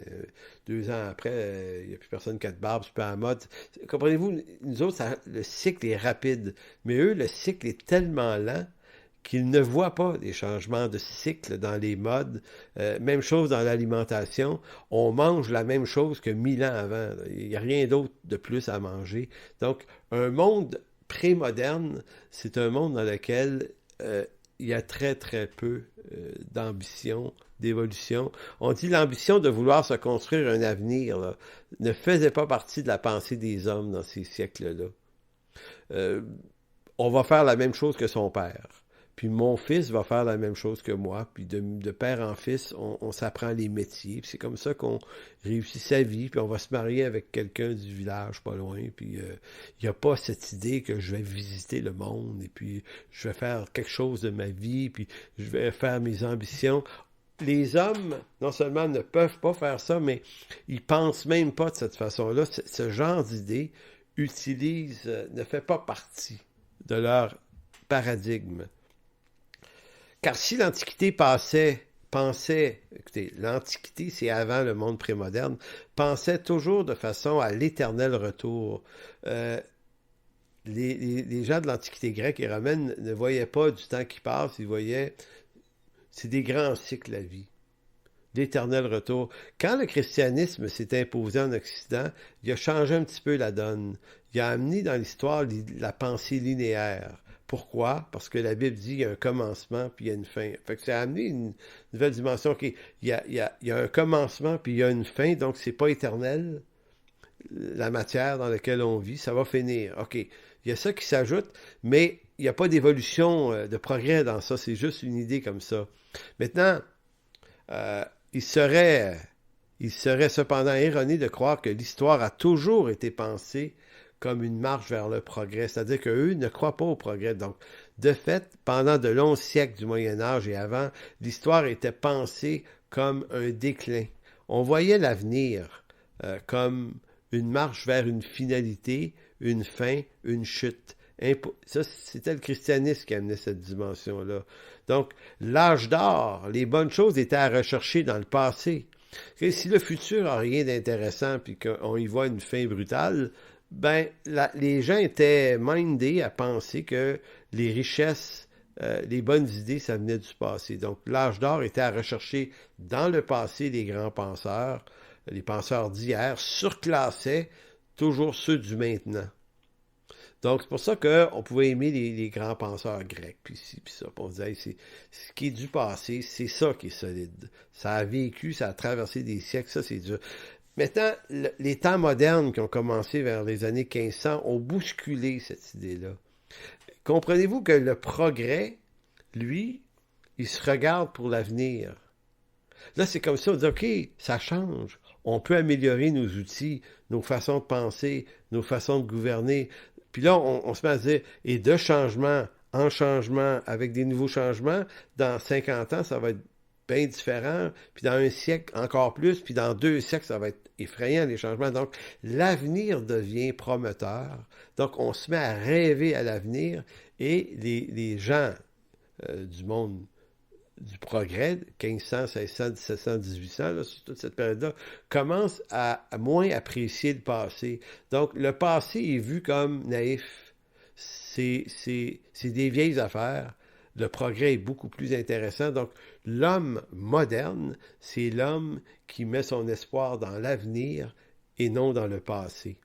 2 ans après, il n'y a plus personne qui a de barbe, c'est pas à la mode. Comprenez-vous, nous autres, le cycle est rapide, mais eux, le cycle est tellement lent qu'ils ne voient pas des changements de cycle dans les modes. Même chose dans l'alimentation. On mange la même chose que 1000 ans avant. Il n'y a rien d'autre de plus à manger. Donc, un monde pré-moderne, c'est un monde dans lequel il y a très, très peu d'ambition, d'évolution. On dit l'ambition de vouloir se construire un avenir là, ne faisait pas partie de la pensée des hommes dans ces siècles-là. On va faire la même chose que son père. puis mon fils va faire la même chose que moi, puis de père en fils, on s'apprend les métiers, puis c'est comme ça qu'on réussit sa vie, puis on va se marier avec quelqu'un du village pas loin, puis il n'y a pas cette idée que je vais visiter le monde, et puis je vais faire quelque chose de ma vie, puis je vais faire mes ambitions. Les hommes, non seulement ne peuvent pas faire ça, mais ils pensent même pas de cette façon-là. Ce genre d'idée ne fait pas partie de leur paradigme. Car si l'Antiquité pensait, écoutez, l'Antiquité, c'est avant le monde prémoderne, pensait toujours de façon à l'éternel retour. Les gens de l'Antiquité grecque et romaine ne voyaient pas du temps qui passe, ils voyaient, c'est des grands cycles, la vie. L'éternel retour. Quand le christianisme s'est imposé en Occident, il a changé un petit peu la donne. Il a amené dans l'histoire la pensée linéaire. Pourquoi? Parce que la Bible dit qu'il y a un commencement puis il y a une fin. Fait que ça a amené une nouvelle dimension. Okay, il y a un commencement puis il y a une fin, donc c'est pas éternel. La matière dans laquelle on vit, ça va finir. OK. Il y a ça qui s'ajoute, mais il n'y a pas d'évolution, de progrès dans ça. C'est juste une idée comme ça. Maintenant, il serait cependant erroné de croire que l'histoire a toujours été pensée comme une marche vers le progrès, c'est-à-dire qu'eux ne croient pas au progrès. Donc, de fait, pendant de longs siècles du Moyen Âge et avant, l'histoire était pensée comme un déclin. On voyait l'avenir comme une marche vers une finalité, une fin, une chute. Ça, c'était le christianisme qui amenait cette dimension-là. Donc, l'âge d'or, les bonnes choses étaient à rechercher dans le passé. Et si le futur n'a rien d'intéressant puis qu'on y voit une fin brutale, ben, les gens étaient mindés à penser que les richesses, les bonnes idées, ça venait du passé. Donc, l'âge d'or était à rechercher dans le passé les grands penseurs. Les penseurs d'hier surclassaient toujours ceux du maintenant. Donc, c'est pour ça qu'on pouvait aimer les grands penseurs grecs, puis ci, puis ça. On disait, c'est ce qui est du passé, c'est ça qui est solide. Ça a vécu, ça a traversé des siècles, ça, c'est dur. Maintenant, les temps modernes qui ont commencé vers les années 1500 ont bousculé cette idée-là. Comprenez-vous que le progrès, lui, il se regarde pour l'avenir. Là, c'est comme ça, on dit, OK, ça change. On peut améliorer nos outils, nos façons de penser, nos façons de gouverner. Puis là, on se met à dire, et de changement en changement, avec des nouveaux changements, dans 50 ans, ça va être bien différent, puis dans un siècle, encore plus, puis dans 2 siècles, ça va être effrayant, les changements. Donc, l'avenir devient prometteur. Donc, on se met à rêver à l'avenir, et les gens du monde du progrès, 1500, 1600, 1700, 1800, là, sur toute cette période-là, commencent à moins apprécier le passé. Donc, le passé est vu comme naïf. C'est des vieilles affaires. Le progrès est beaucoup plus intéressant. Donc, l'homme moderne, c'est l'homme qui met son espoir dans l'avenir et non dans le passé.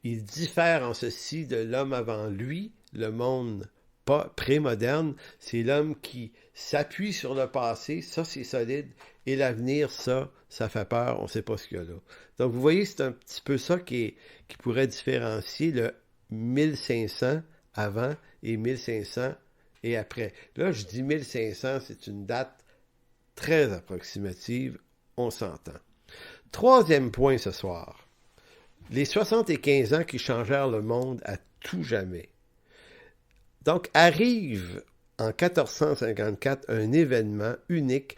Il diffère en ceci de l'homme avant lui, le monde pas pré-moderne, c'est l'homme qui s'appuie sur le passé, ça c'est solide, et l'avenir, ça fait peur, on ne sait pas ce qu'il y a là. Donc vous voyez, c'est un petit peu ça qui pourrait différencier le 1500 avant et 1500 et après. Là, je dis 1500, c'est une date très approximative, on s'entend. Troisième point ce soir, les 75 ans qui changèrent le monde à tout jamais. Donc, arrive en 1454 un événement unique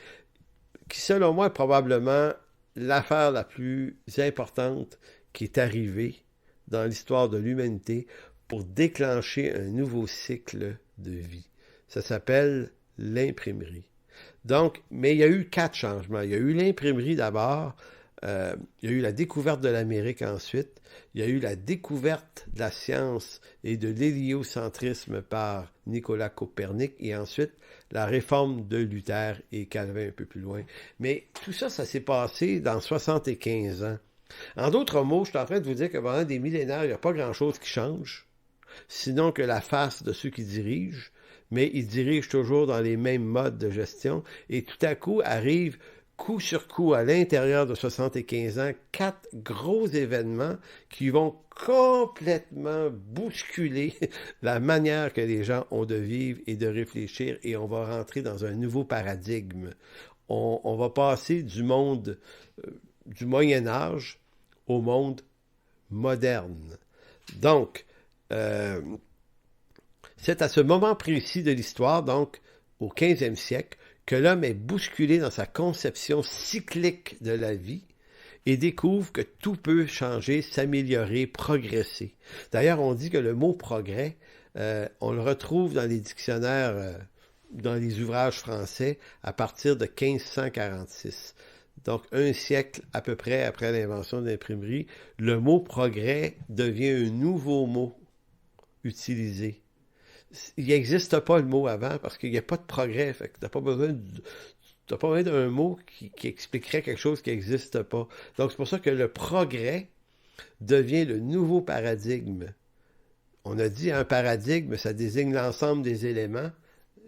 qui, selon moi, est probablement l'affaire la plus importante qui est arrivée dans l'histoire de l'humanité pour déclencher un nouveau cycle de vie. Ça s'appelle l'imprimerie. Donc, mais il y a eu 4 changements. Il y a eu l'imprimerie d'abord, il y a eu la découverte de l'Amérique ensuite, il y a eu la découverte de la science et de l'héliocentrisme par Nicolas Copernic et ensuite la réforme de Luther et Calvin un peu plus loin. Mais tout ça, ça s'est passé dans 75 ans. En d'autres mots, je suis en train de vous dire que pendant des millénaires, il n'y a pas grand-chose qui change, sinon que la face de ceux qui dirigent, mais ils dirigent toujours dans les mêmes modes de gestion et tout à coup arrive coup sur coup, à l'intérieur de 75 ans, 4 gros événements qui vont complètement bousculer la manière que les gens ont de vivre et de réfléchir, et on va rentrer dans un nouveau paradigme. On va passer du monde du Moyen Âge au monde moderne. Donc, c'est à ce moment précis de l'histoire, donc au 15e siècle, que l'homme est bousculé dans sa conception cyclique de la vie et découvre que tout peut changer, s'améliorer, progresser. D'ailleurs, on dit que le mot progrès, on le retrouve dans les dictionnaires, dans les ouvrages français, à partir de 1546. Donc, un siècle à peu près après l'invention de l'imprimerie, le mot progrès devient un nouveau mot utilisé. Il n'existe pas le mot avant parce qu'il n'y a pas de progrès. Fait que tu n'as pas besoin d'un mot qui expliquerait quelque chose qui n'existe pas. Donc, c'est pour ça que le progrès devient le nouveau paradigme. On a dit un paradigme, ça désigne l'ensemble des éléments,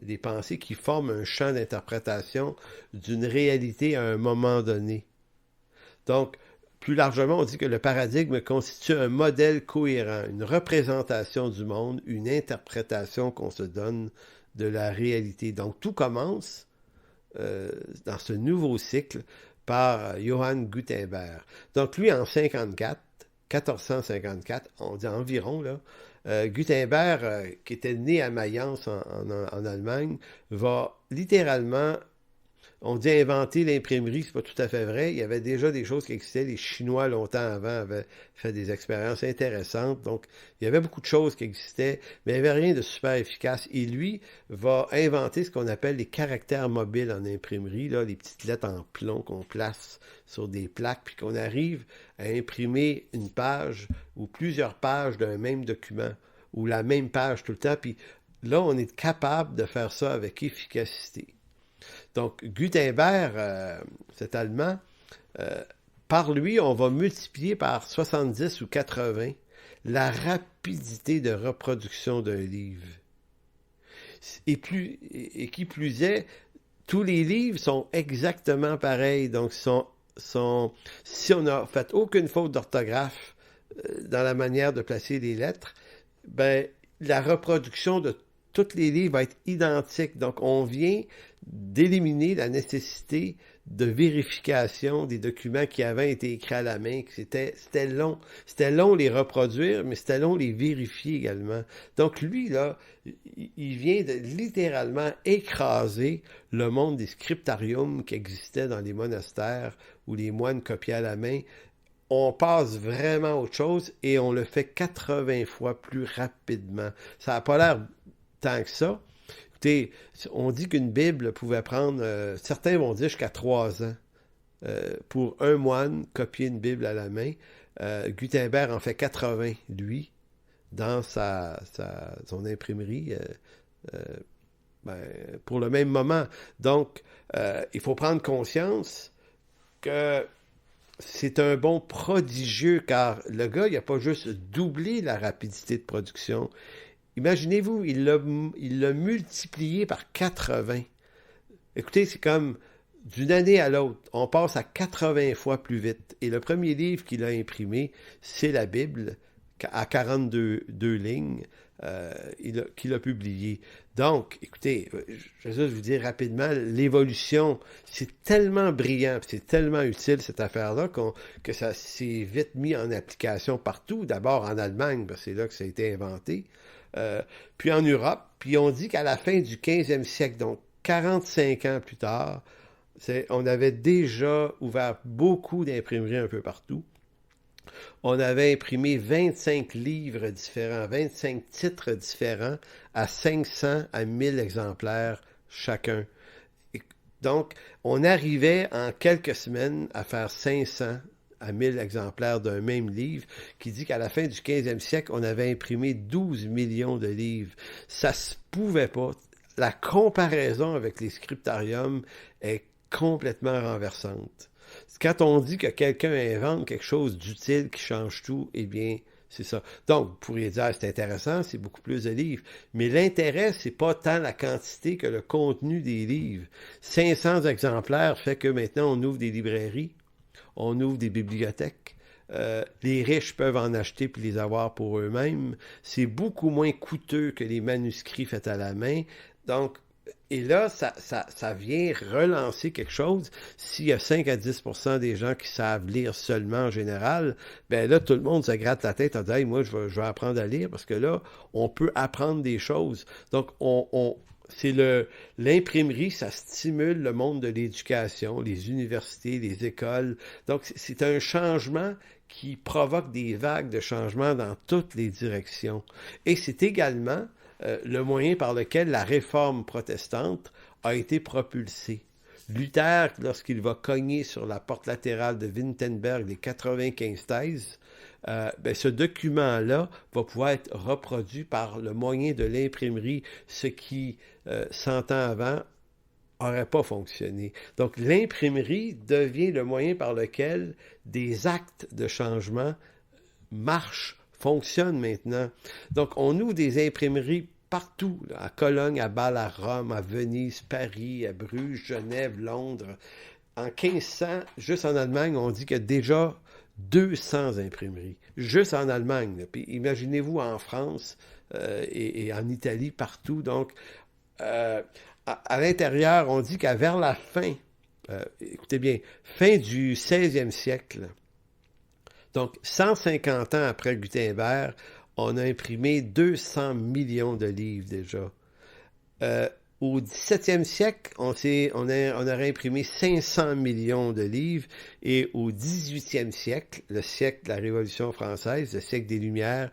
des pensées qui forment un champ d'interprétation d'une réalité à un moment donné. Donc, plus largement, on dit que le paradigme constitue un modèle cohérent, une représentation du monde, une interprétation qu'on se donne de la réalité. Donc, tout commence dans ce nouveau cycle par Johann Gutenberg. Donc, lui, en 1454, on dit environ, là, Gutenberg, qui était né à Mayence en Allemagne, va littéralement, on dit inventer l'imprimerie, c'est pas tout à fait vrai. Il y avait déjà des choses qui existaient. Les Chinois, longtemps avant, avaient fait des expériences intéressantes. Donc, il y avait beaucoup de choses qui existaient, mais il n'y avait rien de super efficace. Et lui va inventer ce qu'on appelle les caractères mobiles en imprimerie, là, les petites lettres en plomb qu'on place sur des plaques, puis qu'on arrive à imprimer une page ou plusieurs pages d'un même document, ou la même page tout le temps. Puis là, on est capable de faire ça avec efficacité. Donc, Gutenberg, cet Allemand, par lui, on va multiplier par 70 ou 80 la rapidité de reproduction d'un livre. Et qui plus est, tous les livres sont exactement pareils. Donc, si on n'a fait aucune faute d'orthographe dans la manière de placer les lettres, ben, la reproduction de tous les livres va être identique. Donc, on vient d'éliminer la nécessité de vérification des documents qui avaient été écrits à la main. C'était long. C'était long les reproduire, mais c'était long les vérifier également. Donc, lui, là, il vient de littéralement écraser le monde des scriptariums qui existaient dans les monastères où les moines copiaient à la main. On passe vraiment à autre chose et on le fait 80 fois plus rapidement. Ça n'a pas l'air tant que ça. Écoutez, on dit qu'une Bible pouvait prendre, certains vont dire jusqu'à 3 ans, pour un moine copier une Bible à la main. Gutenberg en fait 80, lui, dans son imprimerie, pour le même moment. Donc, il faut prendre conscience que c'est un bond prodigieux, car le gars, il n'a pas juste doublé la rapidité de production. Imaginez-vous, il l'a multiplié par 80. Écoutez, c'est comme d'une année à l'autre, on passe à 80 fois plus vite. Et le premier livre qu'il a imprimé, c'est la Bible, à 42 lignes, qu'il a publié. Donc, écoutez, je vais juste vous dire rapidement, l'évolution, c'est tellement brillant, c'est tellement utile cette affaire-là que ça s'est vite mis en application partout. D'abord en Allemagne, parce que c'est là que ça a été inventé. Puis en Europe, puis on dit qu'à la fin du 15e siècle, donc 45 ans plus tard, on avait déjà ouvert beaucoup d'imprimeries un peu partout. On avait imprimé 25 livres différents, 25 titres différents à 500 à 1000 exemplaires chacun. Et donc, on arrivait en quelques semaines à faire 500 à 1000 exemplaires d'un même livre, qui dit qu'à la fin du 15e siècle, on avait imprimé 12 millions de livres. Ça se pouvait pas. La comparaison avec les scriptariums est complètement renversante. Quand on dit que quelqu'un invente quelque chose d'utile qui change tout, eh bien, C'est ça. Donc, vous pourriez dire, c'est intéressant, c'est beaucoup plus de livres. Mais l'intérêt, c'est pas tant la quantité que le contenu des livres. 500 exemplaires fait que maintenant, on ouvre des librairies, on ouvre des bibliothèques. Les riches peuvent en acheter puis les avoir pour eux-mêmes. C'est beaucoup moins coûteux que les manuscrits faits à la main. Donc, et là, ça vient relancer quelque chose. S'il y a 5 à 10% des gens qui savent lire seulement en général, ben là, tout le monde se gratte la tête en disant hey, « moi, je vais apprendre à lire » parce que là, on peut apprendre des choses. Donc, c'est l'imprimerie, ça stimule le monde de l'éducation, les universités, les écoles. Donc, c'est un changement qui provoque des vagues de changements dans toutes les directions. Et c'est également le moyen par lequel la réforme protestante a été propulsée. Luther, lorsqu'il va cogner sur la porte latérale de Wittenberg les 95 thèses, ce document-là va pouvoir être reproduit par le moyen de l'imprimerie, ce qui, 100 ans avant, n'aurait pas fonctionné. Donc, l'imprimerie devient le moyen par lequel des actes de changement marchent, fonctionnent maintenant. Donc, on ouvre des imprimeries partout, là, à Cologne, à Bâle, à Rome, à Venise, Paris, à Bruges, Genève, Londres. En 1500, juste en Allemagne, on dit qu'il y a déjà 200 imprimeries, juste en Allemagne. Là. Puis imaginez-vous en France et en Italie, partout. Donc, à l'intérieur, on dit qu'à vers la fin, écoutez bien, fin du 16e siècle, donc 150 ans après Gutenberg, on a imprimé 200 millions de livres déjà. Au 17e siècle, on aurait imprimé 500 millions de livres et au 18e siècle, le siècle de la Révolution française, le siècle des Lumières,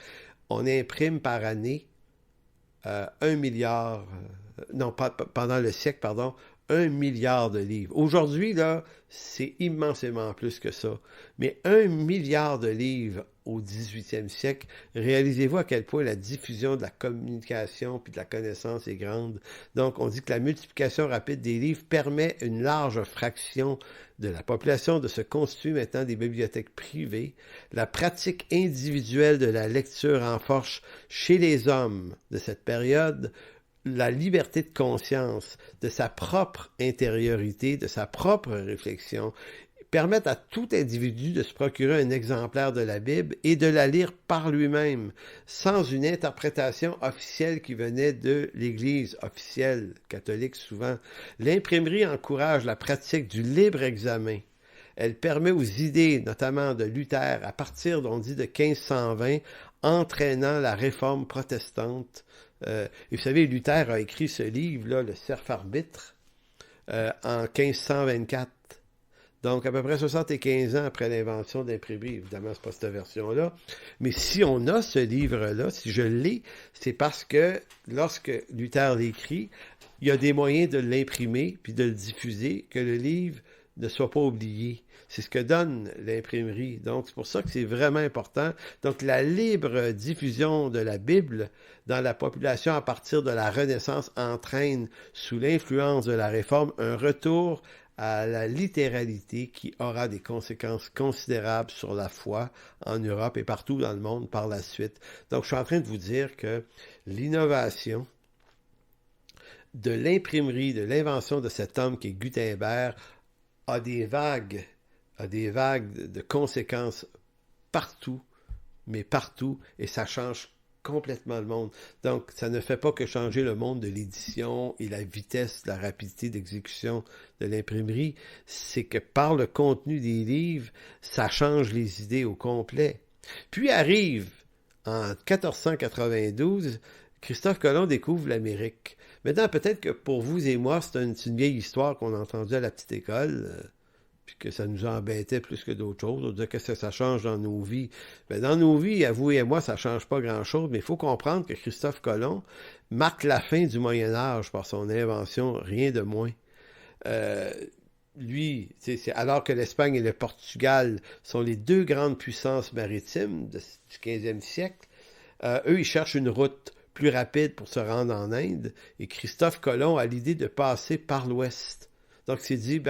on imprime par année 1 milliard, pendant le siècle, 1 milliard de livres. Aujourd'hui, là, c'est immensément plus que ça. Mais 1 milliard de livres au 18e siècle, réalisez-vous à quel point la diffusion de la communication puis de la connaissance est grande. Donc, on dit que la multiplication rapide des livres permet une large fraction de la population de se constituer maintenant des bibliothèques privées. La pratique individuelle de la lecture renforce chez les hommes de cette période la liberté de conscience, de sa propre intériorité, de sa propre réflexion, permettent à tout individu de se procurer un exemplaire de la Bible et de la lire par lui-même, sans une interprétation officielle qui venait de l'Église officielle, catholique souvent. L'imprimerie encourage la pratique du libre examen. Elle permet aux idées, notamment de Luther, à partir, on dit, de 1520, entraînant la réforme protestante. Et vous savez, Luther a écrit ce livre-là, le Cerf Arbitre, en 1524. Donc, à peu près 75 ans après l'invention de l'imprimerie. Évidemment, c'est pas cette version-là. Mais si on a ce livre-là, si je l'ai, c'est parce que lorsque Luther l'écrit, il y a des moyens de l'imprimer puis de le diffuser, que le livre ne soit pas oublié. C'est ce que donne l'imprimerie. Donc, c'est pour ça que c'est vraiment important. Donc, la libre diffusion de la Bible dans la population à partir de la Renaissance entraîne, sous l'influence de la Réforme, un retour à la littéralité qui aura des conséquences considérables sur la foi en Europe et partout dans le monde par la suite. Donc, je suis en train de vous dire que l'innovation de l'imprimerie, de l'invention de cet homme qui est Gutenberg, a des vagues de conséquences partout, mais partout, et ça change complètement le monde. Donc, ça ne fait pas que changer le monde de l'édition et la vitesse, la rapidité d'exécution de l'imprimerie, c'est que par le contenu des livres, ça change les idées au complet. Puis arrive, en 1492, Christophe Colomb découvre l'Amérique. Maintenant, peut-être que pour vous et moi, c'est une vieille histoire qu'on a entendue à la petite école, puis que ça nous embêtait plus que d'autres choses. On disait qu'est-ce que ça change dans nos vies. Mais dans nos vies, à vous et à moi, ça ne change pas grand-chose, mais il faut comprendre que Christophe Colomb marque la fin du Moyen-Âge par son invention, rien de moins. Lui, c'est alors que l'Espagne et le Portugal sont les deux grandes puissances maritimes du 15e siècle, eux, ils cherchent une route plus rapide pour se rendre en Inde, et Christophe Colomb a l'idée de passer par l'ouest. Donc, il s'est dit,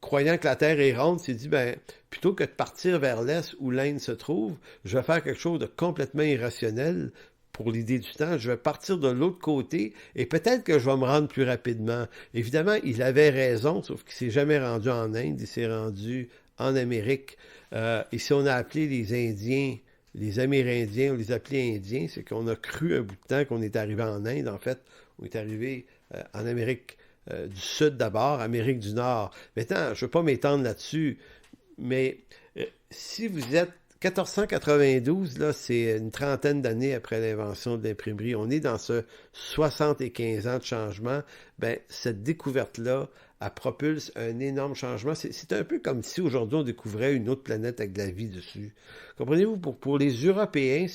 croyant que la Terre est ronde, s'est dit, ben, plutôt que de partir vers l'Est où l'Inde se trouve, je vais faire quelque chose de complètement irrationnel pour l'idée du temps. Je vais partir de l'autre côté et peut-être que je vais me rendre plus rapidement. Évidemment, il avait raison, sauf qu'il ne s'est jamais rendu en Inde, il s'est rendu en Amérique. Et si on a appelé les Indiens, les Amérindiens, on les appelait Indiens, c'est qu'on a cru un bout de temps qu'on est arrivé en Inde. En fait, on est arrivé en Amérique du Sud d'abord, Amérique du Nord. Maintenant, je ne veux pas m'étendre là-dessus, mais si vous êtes 1492, là, c'est une trentaine d'années après l'invention de l'imprimerie. On est dans ce 75 ans de changement. Ben, cette découverte-là, elle propulse un énorme changement. C'est un peu comme si aujourd'hui on découvrait une autre planète avec de la vie dessus. Comprenez-vous, pour les Européens,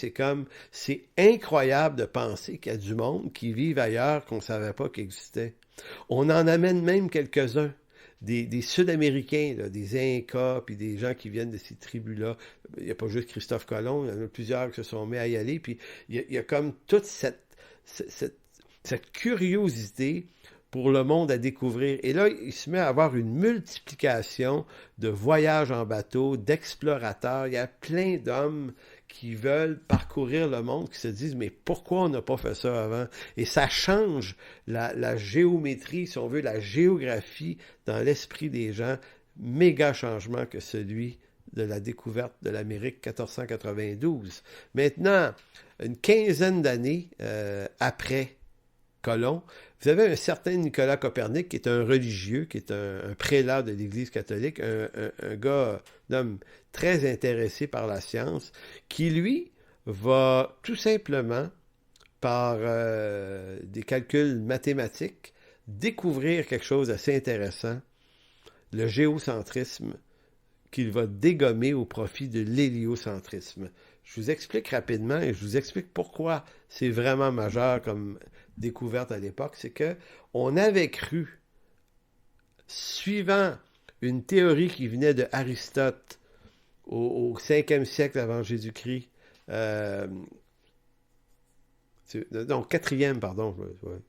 c'est incroyable de penser qu'il y a du monde qui vit ailleurs qu'on ne savait pas qu'il existait. On en amène même quelques-uns. Des Sud-Américains, là, des Incas, puis des gens qui viennent de ces tribus-là. Il n'y a pas juste Christophe Colomb, il y en a plusieurs qui se sont mis à y aller. Puis il y a comme toute cette curiosité pour le monde à découvrir. Et là, il se met à avoir une multiplication de voyages en bateau, d'explorateurs. Il y a plein d'hommes qui veulent parcourir le monde, qui se disent, mais pourquoi on n'a pas fait ça avant? Et ça change la géométrie, si on veut, la géographie dans l'esprit des gens. Méga changement que celui de la découverte de l'Amérique 1492. Maintenant, une quinzaine d'années après Colomb, vous avez un certain Nicolas Copernic, qui est un religieux, qui est un prélat de l'Église catholique, un gars, un homme très intéressé par la science, qui, lui, va tout simplement, par des calculs mathématiques, découvrir quelque chose d'assez intéressant, le géocentrisme, qu'il va dégommer au profit de l'héliocentrisme. Je vous explique rapidement et je vous explique pourquoi c'est vraiment majeur comme découverte à l'époque. C'est que on avait cru, suivant une théorie qui venait de Aristote au 5e siècle avant Jésus-Christ, non, 4e, pardon,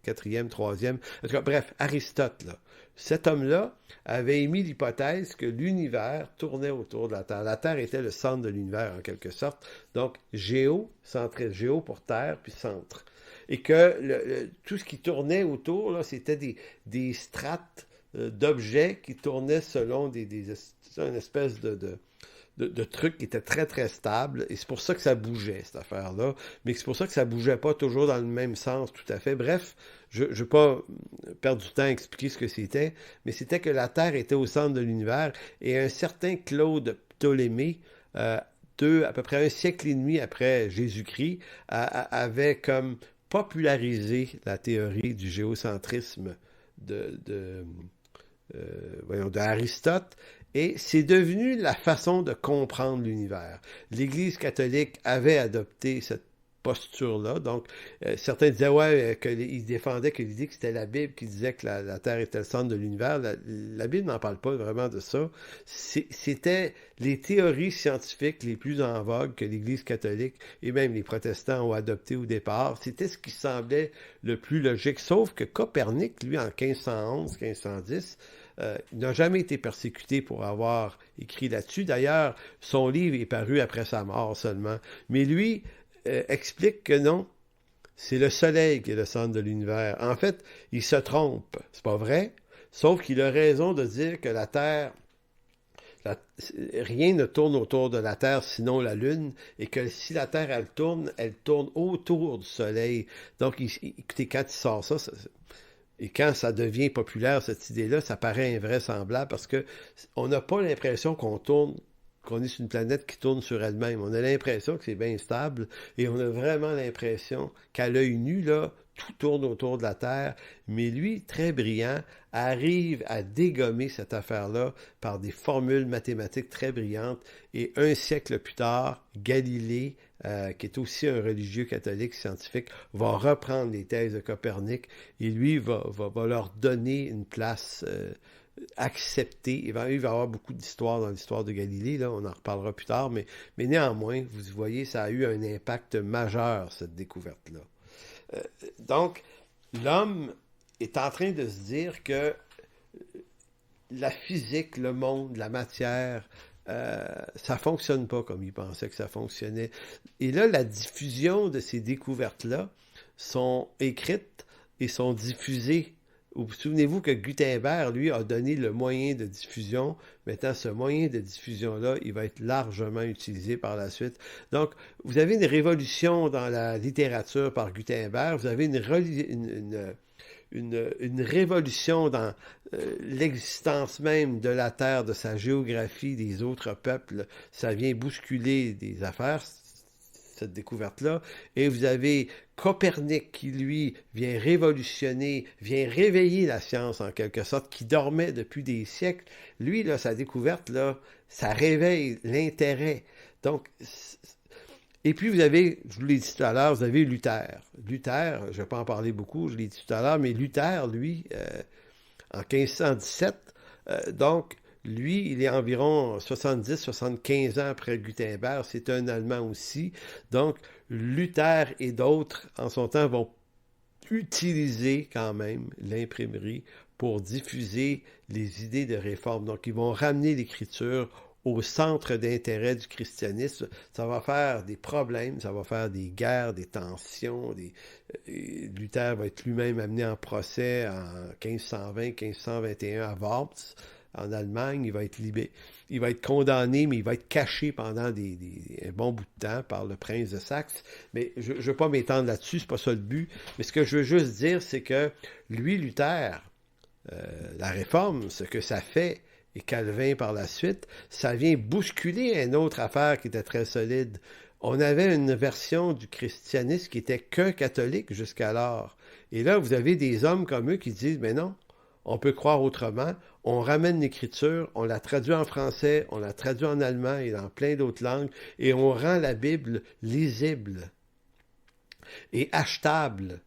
4e, 3e, en tout cas, bref, Aristote, là. Cet homme-là avait émis l'hypothèse que l'univers tournait autour de la Terre. La Terre était le centre de l'univers, en quelque sorte. Donc, géo-centré, géo pour Terre, puis centre. Et que tout ce qui tournait autour, là, c'était des strates d'objets qui tournaient selon une espèce de trucs qui étaient très, très stables. Et c'est pour ça que ça bougeait, cette affaire-là. Mais c'est pour ça que ça bougeait pas toujours dans le même sens, tout à fait. Bref, je ne vais pas perdre du temps à expliquer ce que c'était, mais c'était que la Terre était au centre de l'univers. Et un certain Claude Ptolémée, à peu près un siècle et demi après Jésus-Christ, avait comme popularisé la théorie du géocentrisme d'Aristote. Et c'est devenu la façon de comprendre l'univers. L'Église catholique avait adopté cette posture-là. Donc, certains disaient, qu'ils défendaient que l'idée que c'était la Bible qui disait que la Terre était le centre de l'univers. La Bible n'en parle pas vraiment de ça. C'était les théories scientifiques les plus en vogue que l'Église catholique et même les protestants ont adopté au départ. C'était ce qui semblait le plus logique. Sauf que Copernic, lui, en 1511, 1510, il n'a jamais été persécuté pour avoir écrit là-dessus. D'ailleurs, son livre est paru après sa mort seulement. Mais lui explique que non, c'est le Soleil qui est le centre de l'univers. En fait, il se trompe. C'est pas vrai, sauf qu'il a raison de dire que la Terre, rien ne tourne autour de la Terre sinon la Lune, et que si la Terre, elle tourne autour du Soleil. Donc, écoutez, quand il sort ça, et quand ça devient populaire, cette idée-là, ça paraît invraisemblable parce que on n'a pas l'impression qu'on est sur une planète qui tourne sur elle-même. On a l'impression que c'est bien stable et on a vraiment l'impression qu'à l'œil nu, là, tout tourne autour de la Terre. Mais lui, très brillant, arrive à dégommer cette affaire-là par des formules mathématiques très brillantes. Et un siècle plus tard, Galilée, qui est aussi un religieux catholique scientifique, va reprendre les thèses de Copernic et lui va leur donner une place acceptée. Il va y avoir beaucoup d'histoires dans l'histoire de Galilée, là, on en reparlera plus tard, mais néanmoins, vous voyez, ça a eu un impact majeur, cette découverte-là. Donc, l'homme est en train de se dire que la physique, le monde, la matière, ça fonctionne pas comme ils pensaient que ça fonctionnait. Et là, la diffusion de ces découvertes-là sont écrites et sont diffusées. Vous souvenez-vous que Gutenberg, lui, a donné le moyen de diffusion. Maintenant, ce moyen de diffusion-là, il va être largement utilisé par la suite. Donc, vous avez une révolution dans la littérature par Gutenberg. Vous avez une révolution dans l'existence même de la Terre, de sa géographie, des autres peuples. Ça vient bousculer des affaires, cette découverte-là. Et vous avez Copernic qui, lui, vient révolutionner, vient réveiller la science en quelque sorte, qui dormait depuis des siècles. Lui, là, sa découverte, là, ça réveille l'intérêt. Donc, et puis vous avez, je vous l'ai dit tout à l'heure, vous avez Luther. Luther, je ne vais pas en parler beaucoup, je l'ai dit tout à l'heure, mais Luther, lui, en 1517, donc, lui, il est environ 70-75 ans après Gutenberg. C'est un Allemand aussi. Donc, Luther et d'autres, en son temps, vont utiliser quand même l'imprimerie pour diffuser les idées de réforme. Donc, ils vont ramener l'écriture au centre d'intérêt du christianisme. Ça va faire des problèmes, ça va faire des guerres, des tensions. Luther va être lui-même amené en procès en 1520-1521 à Worms, en Allemagne. Il va être condamné, mais il va être caché pendant un bon bout de temps par le prince de Saxe. Mais je ne veux pas m'étendre là-dessus, c'est pas ça le but. Mais ce que je veux juste dire, c'est que lui, Luther, la réforme, ce que ça fait, et Calvin par la suite, ça vient bousculer une autre affaire qui était très solide. On avait une version du christianisme qui était que catholique jusqu'alors. Et là, vous avez des hommes comme eux qui disent, mais non, on peut croire autrement. On ramène l'écriture, on la traduit en français, on la traduit en allemand et dans plein d'autres langues, et on rend la Bible lisible et achetable.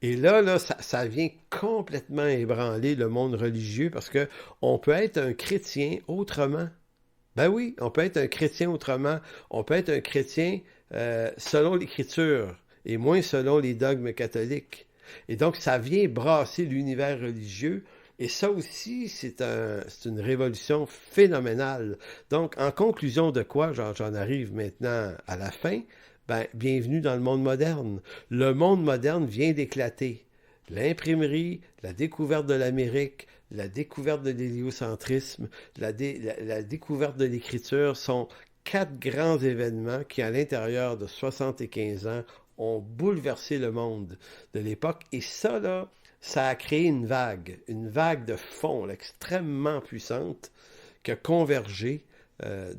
Et là, ça vient complètement ébranler le monde religieux parce que on peut être un chrétien autrement. Ben oui, on peut être un chrétien autrement. On peut être un chrétien selon l'Écriture et moins selon les dogmes catholiques. Et donc, ça vient brasser l'univers religieux. Et ça aussi, c'est une révolution phénoménale. Donc, en conclusion de quoi, j'en arrive maintenant à la fin, ben, bienvenue dans le monde moderne. Le monde moderne vient d'éclater. L'imprimerie, la découverte de l'Amérique, la découverte de l'héliocentrisme, la découverte de l'écriture sont 4 grands événements qui, à l'intérieur de 75 ans, ont bouleversé le monde de l'époque. Et ça, là, ça a créé une vague de fond là, extrêmement puissante qui a convergé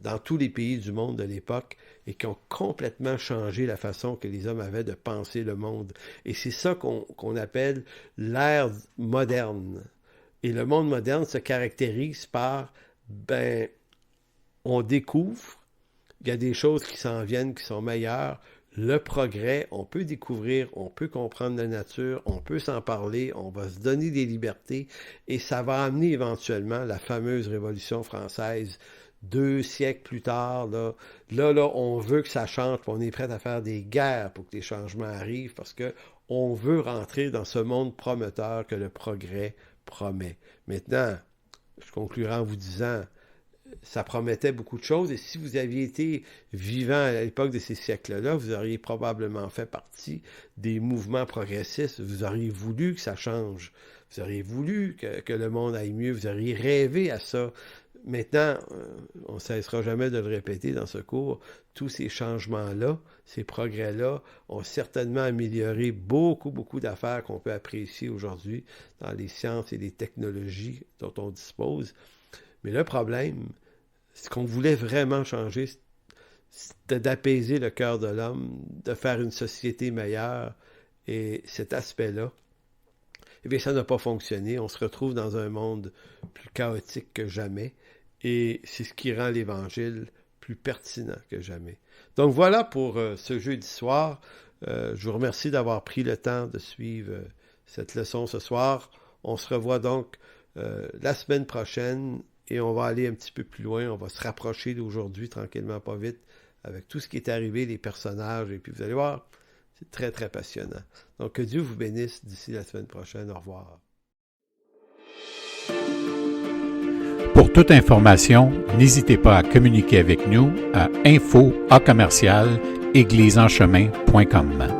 dans tous les pays du monde de l'époque et qui ont complètement changé la façon que les hommes avaient de penser le monde. Et c'est ça qu'on appelle l'ère moderne. Et le monde moderne se caractérise par, on découvre, il y a des choses qui s'en viennent, qui sont meilleures, le progrès, on peut découvrir, on peut comprendre la nature, on peut s'en parler, on va se donner des libertés, et ça va amener éventuellement la fameuse Révolution française 2 siècles plus tard, là, on veut que ça change, puis on est prêt à faire des guerres pour que les changements arrivent, parce que on veut rentrer dans ce monde prometteur que le progrès promet. Maintenant, je conclurai en vous disant, ça promettait beaucoup de choses, et si vous aviez été vivant à l'époque de ces siècles-là, vous auriez probablement fait partie des mouvements progressistes, vous auriez voulu que ça change, vous auriez voulu que le monde aille mieux, vous auriez rêvé à ça. Maintenant, on ne cessera jamais de le répéter dans ce cours, tous ces changements-là, ces progrès-là ont certainement amélioré beaucoup, beaucoup d'affaires qu'on peut apprécier aujourd'hui dans les sciences et les technologies dont on dispose. Mais le problème, ce qu'on voulait vraiment changer, c'était d'apaiser le cœur de l'homme, de faire une société meilleure, et cet aspect-là, eh bien, ça n'a pas fonctionné. On se retrouve dans un monde plus chaotique que jamais. Et c'est ce qui rend l'Évangile plus pertinent que jamais. Donc voilà pour ce jeudi soir. Je vous remercie d'avoir pris le temps de suivre cette leçon ce soir. On se revoit donc la semaine prochaine et on va aller un petit peu plus loin. On va se rapprocher d'aujourd'hui tranquillement, pas vite, avec tout ce qui est arrivé, les personnages. Et puis vous allez voir, c'est très, très passionnant. Donc, que Dieu vous bénisse d'ici la semaine prochaine. Au revoir. Pour toute information, n'hésitez pas à communiquer avec nous à info@égliseenchemin.com.